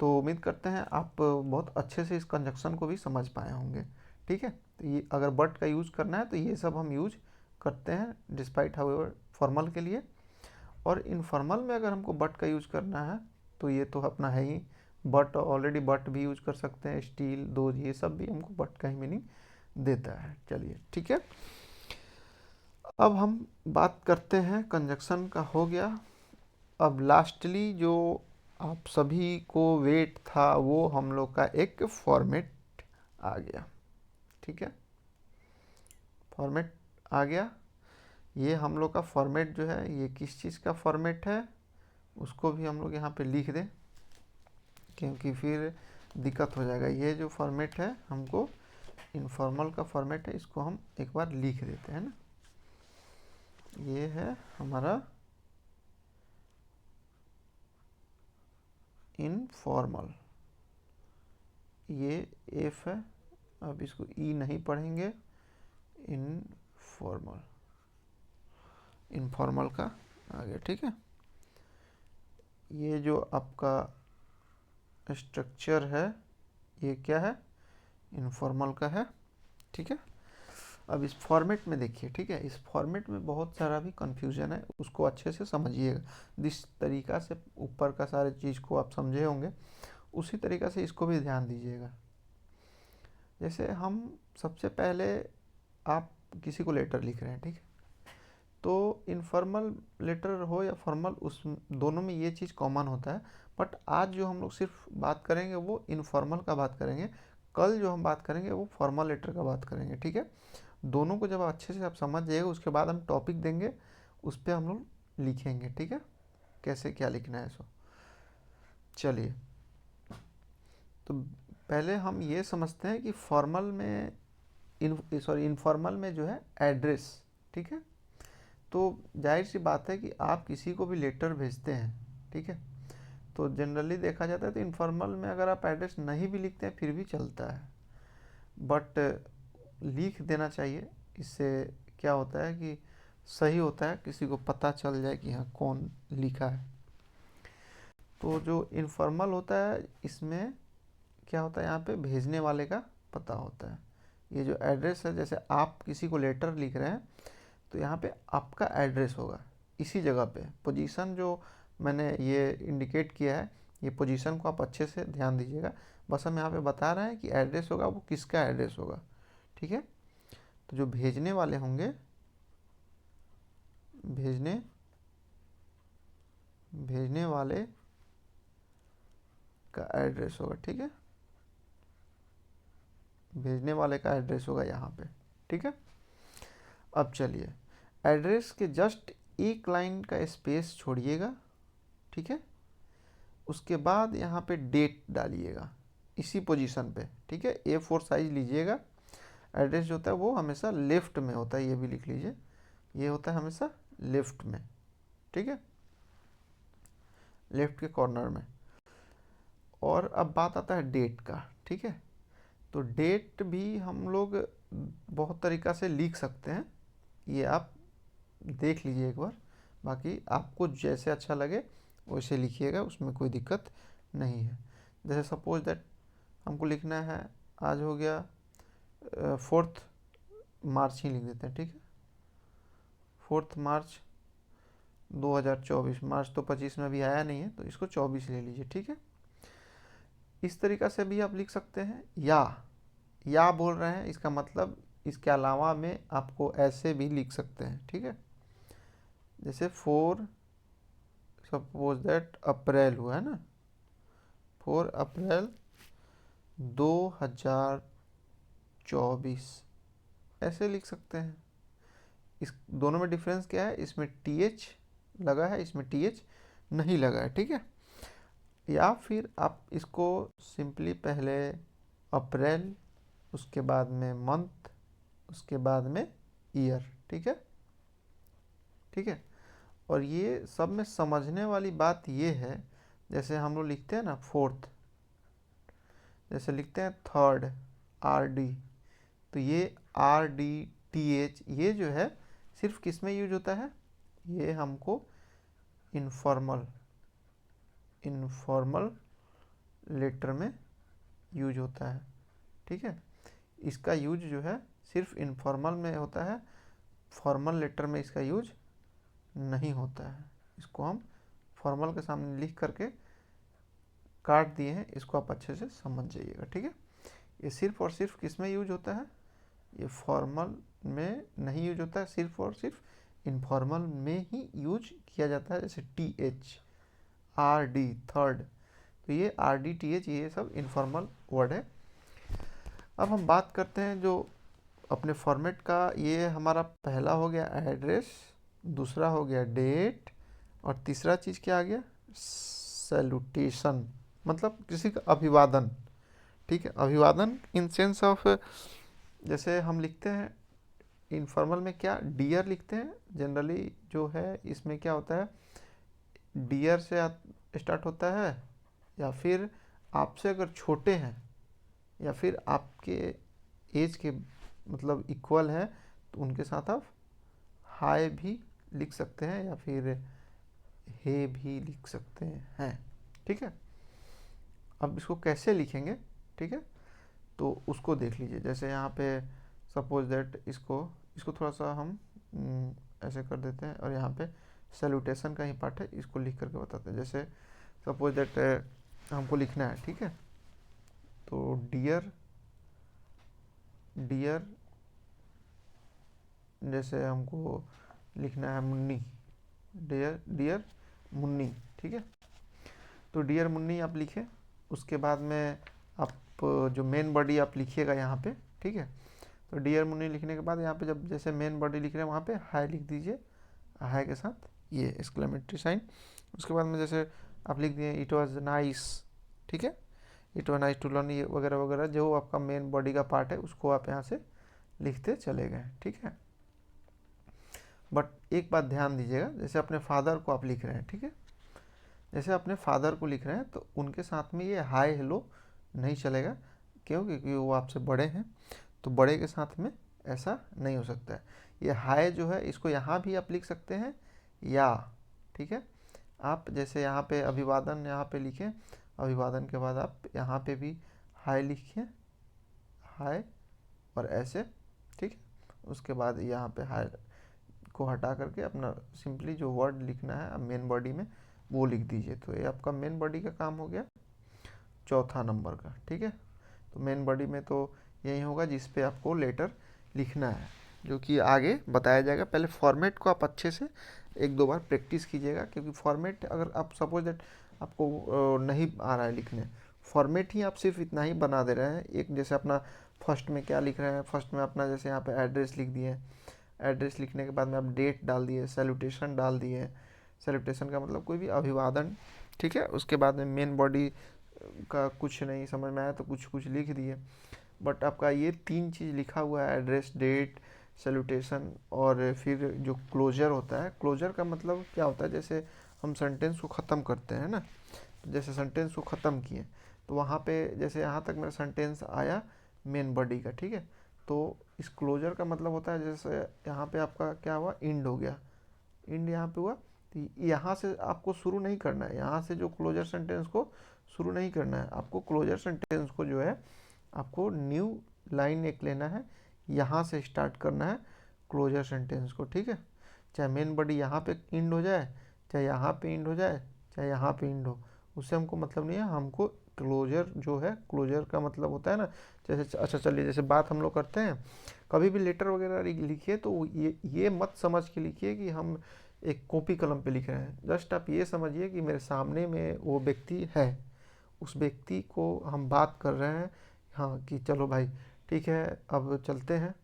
तो उम्मीद करते हैं आप बहुत अच्छे से इस कंजक्शन को भी समझ पाए होंगे, ठीक है। तो ये अगर बट का यूज़ करना है तो ये सब हम यूज करते हैं डिस्पाइट हाउएवर फॉर्मल के लिए। और इनफॉर्मल में अगर हमको बट का यूज़ करना है तो ये तो अपना है ही, बट ऑलरेडी बट भी यूज कर सकते हैं, स्टील, दोज, ये सब भी हमको बट का ही मीनिंग देता है। चलिए ठीक है, अब हम बात करते हैं कंजक्शन का, हो गया। अब लास्टली जो आप सभी को वेट था वो हम लोग का एक फॉर्मेट आ गया, ठीक है, फॉर्मेट आ गया। ये हम लोग का फॉर्मेट जो है ये किस चीज़ का फॉर्मेट है उसको भी हम लोग यहाँ पे लिख दें, क्योंकि फिर दिक्कत हो जाएगा। ये जो फॉर्मेट है हमको इनफॉर्मल का फॉर्मेट है, इसको हम एक बार लिख देते हैं ना। ये है हमारा इनफॉर्मल, ये एफ है, अब इसको ई नहीं पढ़ेंगे, इनफॉर्मल, इनफॉर्मल का आ गया, ठीक है। ये जो आपका स्ट्रक्चर है ये क्या है, इनफॉर्मल का है, ठीक है। अब इस फॉर्मेट में देखिए, ठीक है, इस फॉर्मेट में बहुत सारा भी कंफ्यूजन है, उसको अच्छे से समझिएगा। जिस तरीका से ऊपर का सारे चीज़ को आप समझे होंगे उसी तरीका से इसको भी ध्यान दीजिएगा। जैसे हम सबसे पहले, आप किसी को लेटर लिख रहे हैं, ठीक है, तो इनफॉर्मल लेटर हो या फॉर्मल, उस दोनों में ये चीज़ कॉमन होता है। बट आज जो हम लोग सिर्फ बात करेंगे वो इनफॉर्मल का बात करेंगे, कल जो हम बात करेंगे वो फॉर्मल लेटर का बात करेंगे, ठीक है। दोनों को जब अच्छे से आप समझ जाइएगा उसके बाद हम टॉपिक देंगे, उस पर हम लोग लिखेंगे, ठीक है, कैसे क्या लिखना है सो। चलिए, तो पहले हम ये समझते हैं कि फॉर्मल में इनफॉर्मल में जो है एड्रेस, ठीक है। तो जाहिर सी बात है कि आप किसी को भी लेटर भेजते हैं, ठीक है, तो जनरली देखा जाता है तो इनफॉर्मल में अगर आप एड्रेस नहीं भी लिखते हैं फिर भी चलता है, बट लिख देना चाहिए। इससे क्या होता है कि सही होता है, किसी को पता चल जाए कि हाँ कौन लिखा है। तो जो इनफॉर्मल होता है इसमें क्या होता है, यहाँ पे भेजने वाले का पता होता है। ये जो एड्रेस है, जैसे आप किसी को लेटर लिख रहे हैं तो यहाँ पे आपका एड्रेस होगा इसी जगह पे, पोजीशन जो मैंने ये इंडिकेट किया है, ये पोजीशन को आप अच्छे से ध्यान दीजिएगा। बस हम यहाँ पे बता रहे हैं कि एड्रेस होगा वो किसका एड्रेस होगा, ठीक है। तो जो भेजने वाले होंगे, भेजने भेजने वाले का एड्रेस होगा, ठीक है, भेजने वाले का एड्रेस होगा यहाँ पे, ठीक है। अब चलिए, एड्रेस के जस्ट एक लाइन का स्पेस छोड़िएगा, ठीक है, उसके बाद यहाँ पे डेट डालिएगा इसी पोजीशन पे, ठीक है। A4 साइज लीजिएगा। एड्रेस जो होता है वो हमेशा लेफ्ट में होता है, ये भी लिख लीजिए, ये होता है हमेशा लेफ्ट में, ठीक है, लेफ्ट के कॉर्नर में। और अब बात आता है डेट का, ठीक है। तो डेट भी हम लोग बहुत तरीक़ा से लिख सकते हैं, ये आप देख लीजिए एक बार, बाकी आपको जैसे अच्छा लगे वैसे लिखिएगा, उसमें कोई दिक्कत नहीं है। जैसे सपोज दैट हमको लिखना है, आज हो गया 4 मार्च ही लिख देते हैं, ठीक है, 4 मार्च 2024। मार्च तो 25 में अभी आया नहीं है, तो इसको 24 ले लीजिए, ठीक है। इस तरीक़ा से भी आप लिख सकते हैं। या बोल रहे हैं, इसका मतलब इसके अलावा में आपको ऐसे भी लिख सकते हैं, ठीक है। जैसे 4 सपोज दैट अप्रैल हुआ है ना, 4 अप्रैल 2024 ऐसे लिख सकते हैं। इस दोनों में डिफरेंस क्या है, इसमें TH लगा है, इसमें TH नहीं लगा है, ठीक है। या फिर आप इसको सिंपली पहले अप्रैल, उसके बाद में मंथ, उसके बाद में ईयर, ठीक है, ठीक है। और ये सब में समझने वाली बात ये है, जैसे हम लोग लिखते हैं ना 4th, जैसे लिखते हैं 3rd RD, तो ये RDTH ये जो है सिर्फ किस में यूज होता है, ये हमको इनफॉर्मल लेटर में यूज होता है, ठीक है। इसका यूज जो है सिर्फ इनफॉर्मल में होता है, फॉर्मल लेटर में इसका यूज नहीं होता है। इसको हम फॉर्मल के सामने लिख करके काट दिए हैं, इसको आप अच्छे से समझ जाइएगा, ठीक है। ये सिर्फ और सिर्फ किस में यूज होता है, ये फॉर्मल में नहीं यूज होता है, सिर्फ और सिर्फ इनफॉर्मल में ही यूज किया जाता है। जैसे TH RD 3rd, तो ये RDTH ये सब इनफॉर्मल वर्ड है। अब हम बात करते हैं जो अपने फॉर्मेट का, ये हमारा पहला हो गया एड्रेस, दूसरा हो गया डेट, और तीसरा चीज़ क्या आ गया, सैल्यूटेशन, मतलब किसी का अभिवादन, ठीक है। अभिवादन इन सेंस ऑफ, जैसे हम लिखते हैं इनफॉर्मल में क्या, डियर लिखते हैं जनरली, जो है इसमें क्या होता है, डियर से स्टार्ट होता है, या फिर आपसे अगर छोटे हैं या फिर आपके एज के मतलब इक्वल है, तो उनके साथ आप हाय भी लिख सकते हैं या फिर हे भी लिख सकते हैं, ठीक है। अब इसको कैसे लिखेंगे, ठीक है, तो उसको देख लीजिए। जैसे यहाँ पे सपोज दैट इसको थोड़ा सा हम ऐसे कर देते हैं, और यहाँ पे सैल्यूटेशन का ही पार्ट है, इसको लिख करके बताते हैं। जैसे सपोज दैट हमको लिखना है, ठीक है, तो डियर जैसे हमको लिखना है मुन्नी, डियर मुन्नी, ठीक है। तो डियर मुन्नी आप लिखे, उसके बाद में आप जो मेन बॉडी आप लिखिएगा यहाँ पे, ठीक है। तो डियर मुन्नी लिखने के बाद यहाँ पे जब जैसे मेन बॉडी लिख रहे हैं वहाँ पे हाय लिख दीजिए, हाय के साथ ये एक्सक्लेमेटरी साइन। उसके बाद में जैसे आप लिख दिए इट वाज नाइस, ठीक है, it was nice to learn, ये वगैरह वगैरह जो आपका मेन बॉडी का पार्ट है उसको आप यहाँ से लिखते चले गए, ठीक है। बट एक बात ध्यान दीजिएगा, जैसे अपने फादर को आप लिख रहे हैं, ठीक है, जैसे अपने फादर को लिख रहे हैं तो उनके साथ में ये हाय हेलो नहीं चलेगा, क्यों, क्योंकि वो आपसे बड़े हैं, तो बड़े के साथ में ऐसा नहीं हो सकता है। ये हाय जो है इसको यहाँ भी आप लिख सकते हैं या, ठीक है। आप जैसे यहाँ पे अभिवादन यहाँ पे लिखें, अभिवादन के बाद आप यहाँ पे भी हाय लिखिए, हाय, और ऐसे, ठीक है। उसके बाद यहाँ पे हाय को हटा करके अपना सिंपली जो वर्ड लिखना है मेन बॉडी में वो लिख दीजिए। तो ये आपका मेन बॉडी का काम हो गया, चौथा नंबर का, ठीक है। तो मेन बॉडी में तो यही होगा जिस पे आपको लेटर लिखना है, जो कि आगे बताया जाएगा। पहले फॉर्मेट को आप अच्छे से 1-2 बार प्रैक्टिस कीजिएगा, क्योंकि फॉर्मेट अगर आप सपोज दैट आपको नहीं आ रहा है लिखने, फॉर्मेट ही आप सिर्फ इतना ही बना दे रहे हैं। एक जैसे अपना फर्स्ट में क्या लिख रहे हैं, फर्स्ट में अपना जैसे यहाँ पे एड्रेस लिख दिए, एड्रेस लिखने के बाद में आप डेट डाल दिए, सैल्यूटेशन डाल दिए, सैल्यूटेशन का मतलब कोई भी अभिवादन, ठीक है। उसके बाद में मेन बॉडी का कुछ नहीं समझ में आया तो कुछ लिख दिए। बट आपका ये 3 चीज़ लिखा हुआ है, एड्रेस, डेट, सैल्यूटेशन, और फिर जो क्लोजर होता है, क्लोजर का मतलब क्या होता है, जैसे हम सेंटेंस को ख़त्म करते हैं ना, तो जैसे सेंटेंस को ख़त्म किए तो वहाँ पे जैसे यहाँ तक मेरा सेंटेंस आया मेन बॉडी का, ठीक है, तो इस क्लोजर का मतलब होता है जैसे यहाँ पे आपका क्या हुआ, इंड हो गया, इंड यहाँ पे हुआ, तो यहाँ से आपको शुरू नहीं करना है, यहाँ से जो क्लोजर सेंटेंस को शुरू नहीं करना है, आपको क्लोजर सेंटेंस को जो है आपको न्यू लाइन एक लेना है, यहाँ से स्टार्ट करना है क्लोजर सेंटेंस को, ठीक है। चाहे मेन बॉडी यहाँ पे इंड हो जाए, चाहे यहाँ पे इंड हो जाए, चाहे यहाँ पे इंड हो, उससे हमको मतलब नहीं है। हमको क्लोजर जो है, क्लोजर का मतलब होता है ना, जैसे अच्छा चलिए जैसे बात हम लोग करते हैं, कभी भी लेटर वगैरह लिखिए तो ये मत समझ के लिखिए कि हम एक कॉपी कलम पे लिख रहे हैं। जस्ट आप ये समझिए कि मेरे सामने में वो व्यक्ति है, उस व्यक्ति को हम बात कर रहे हैं, हाँ कि चलो भाई ठीक है अब चलते हैं,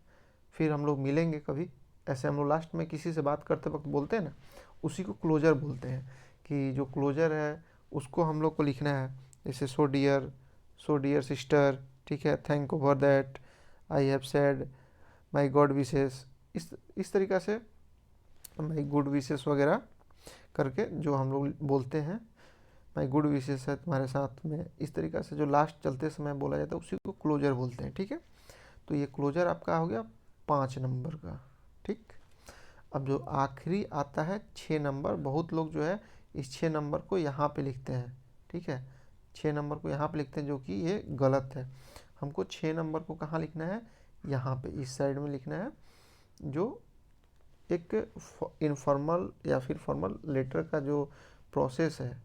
फिर हम लोग मिलेंगे कभी। ऐसे हम लोग लास्ट में किसी से बात करते वक्त बोलते हैं ना, उसी को क्लोजर बोलते हैं। कि जो क्लोजर है उसको हम लोग को लिखना है, जैसे सो डियर सिस्टर, ठीक है, thank over that I have said my God wishes, इस तरीक़ा से माई गुड विशेस वगैरह करके जो हम लोग बोलते हैं, माई गुड विशेस है तुम्हारे साथ में, इस तरीक़ा से जो लास्ट चलते समय बोला जाता है उसी को क्लोजर बोलते हैं, ठीक है। तो ये क्लोजर आपका हो गया 5 नंबर का, ठीक। अब जो आखिरी आता है 6 नंबर, बहुत लोग जो है इस 6 नंबर को यहाँ पे लिखते हैं, ठीक है, 6 नंबर को यहाँ पे लिखते हैं, जो कि ये गलत है। हमको 6 नंबर को कहाँ लिखना है, यहाँ पे इस साइड में लिखना है। जो एक इनफॉर्मल या फिर फॉर्मल लेटर का जो प्रोसेस है,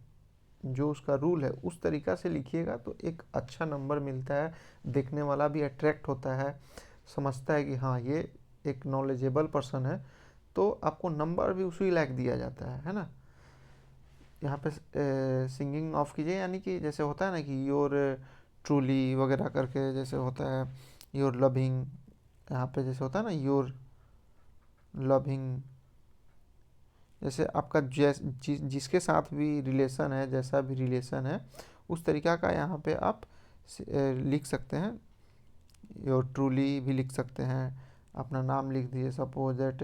जो उसका रूल है, उस तरीक़ा से लिखिएगा तो एक अच्छा नंबर मिलता है, देखने वाला भी अट्रैक्ट होता है, समझता है कि हाँ ये एक नॉलेजेबल पर्सन है, तो आपको नंबर भी उसी लायक दिया जाता है ना। यहाँ पे सिंगिंग ऑफ कीजिए, यानी कि जैसे होता है ना कि योर ट्रूली वगैरह करके जैसे होता है, योर लविंग, यहाँ पे जैसे होता है ना योर लविंग, जैसे आपका जिसके साथ भी रिलेशन है, जैसा भी रिलेशन है, उस तरीक़ा का यहाँ पे आप लिख सकते हैं। योर ट्रूली भी लिख सकते हैं, अपना नाम लिख दीजिए, सपोज दैट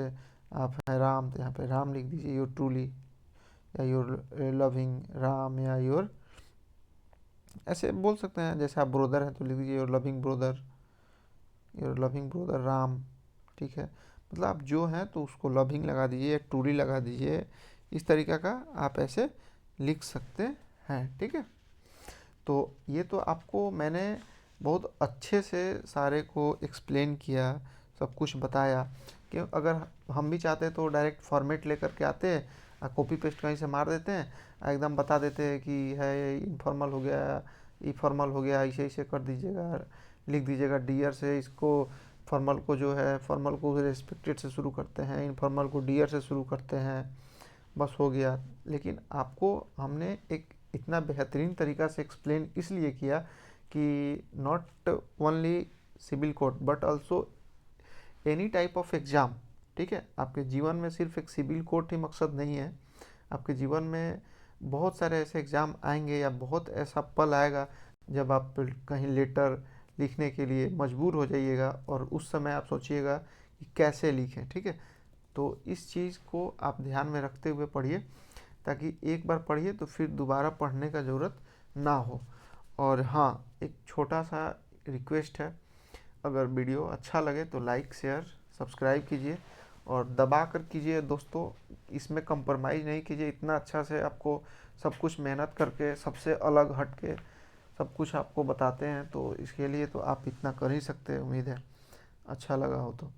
आप हैं राम, तो यहाँ पे राम लिख दीजिए, योर ट्रूली, या योर लविंग राम, या योर ऐसे बोल सकते हैं। जैसे आप ब्रोदर हैं तो लिख दीजिए योर लविंग ब्रोदर राम, ठीक है। मतलब आप जो हैं तो उसको लविंग लगा दीजिए, ट्रूली लगा दीजिए, इस तरीक़ा का आप ऐसे लिख सकते हैं, ठीक है। तो ये तो आपको मैंने बहुत अच्छे से सारे को एक्सप्लेन किया, सब कुछ बताया कि अगर हम भी चाहते तो डायरेक्ट फॉर्मेट लेकर के आते हैं, कॉपी पेस्ट कहीं से मार देते हैं, एकदम बता देते हैं कि है इनफॉर्मल हो गया, ई फॉर्मल हो गया, ऐसे ऐसे कर दीजिएगा, लिख दीजिएगा डियर से इसको, फॉर्मल को जो है फॉर्मल को रेस्पेक्टेड से शुरू करते हैं, इनफॉर्मल को डियर से शुरू करते हैं, बस हो गया। लेकिन आपको हमने एक इतना बेहतरीन तरीक़ा से एक्सप्लेन इसलिए किया कि not only civil code but also any type of exam, ठीक है। आपके जीवन में सिर्फ एक सिविल कोड ही मकसद नहीं है, आपके जीवन में बहुत सारे ऐसे एग्ज़ाम आएंगे, या बहुत ऐसा पल आएगा जब आप कहीं लेटर लिखने के लिए मजबूर हो जाइएगा, और उस समय आप सोचिएगा कि कैसे लिखें, ठीक है। तो इस चीज़ को आप ध्यान में रखते हुए पढ़िए, ताकि एक बार पढ़िए तो फिर दोबारा पढ़ने का ज़रूरत ना हो। और हाँ, एक छोटा सा रिक्वेस्ट है, अगर वीडियो अच्छा लगे तो लाइक शेयर सब्सक्राइब कीजिए, और दबा कर कीजिए दोस्तों, इसमें कंप्रोमाइज़ नहीं कीजिए। इतना अच्छा से आपको सब कुछ मेहनत करके सबसे अलग हट के सब कुछ आपको बताते हैं, तो इसके लिए तो आप इतना कर ही सकते हैं। उम्मीद है अच्छा लगा हो तो।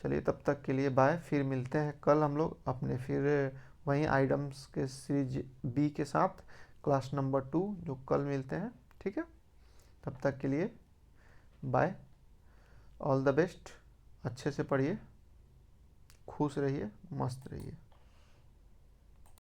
चलिए तब तक के लिए बाय, फिर मिलते हैं कल हम लोग अपने फिर वहीं आइटम्स के सीरीज बी के साथ, क्लास नंबर 2 जो कल मिलते हैं, ठीक है। तब तक के लिए बाय, ऑल द बेस्ट, अच्छे से पढ़िए, खुश रहिए, मस्त रहिए।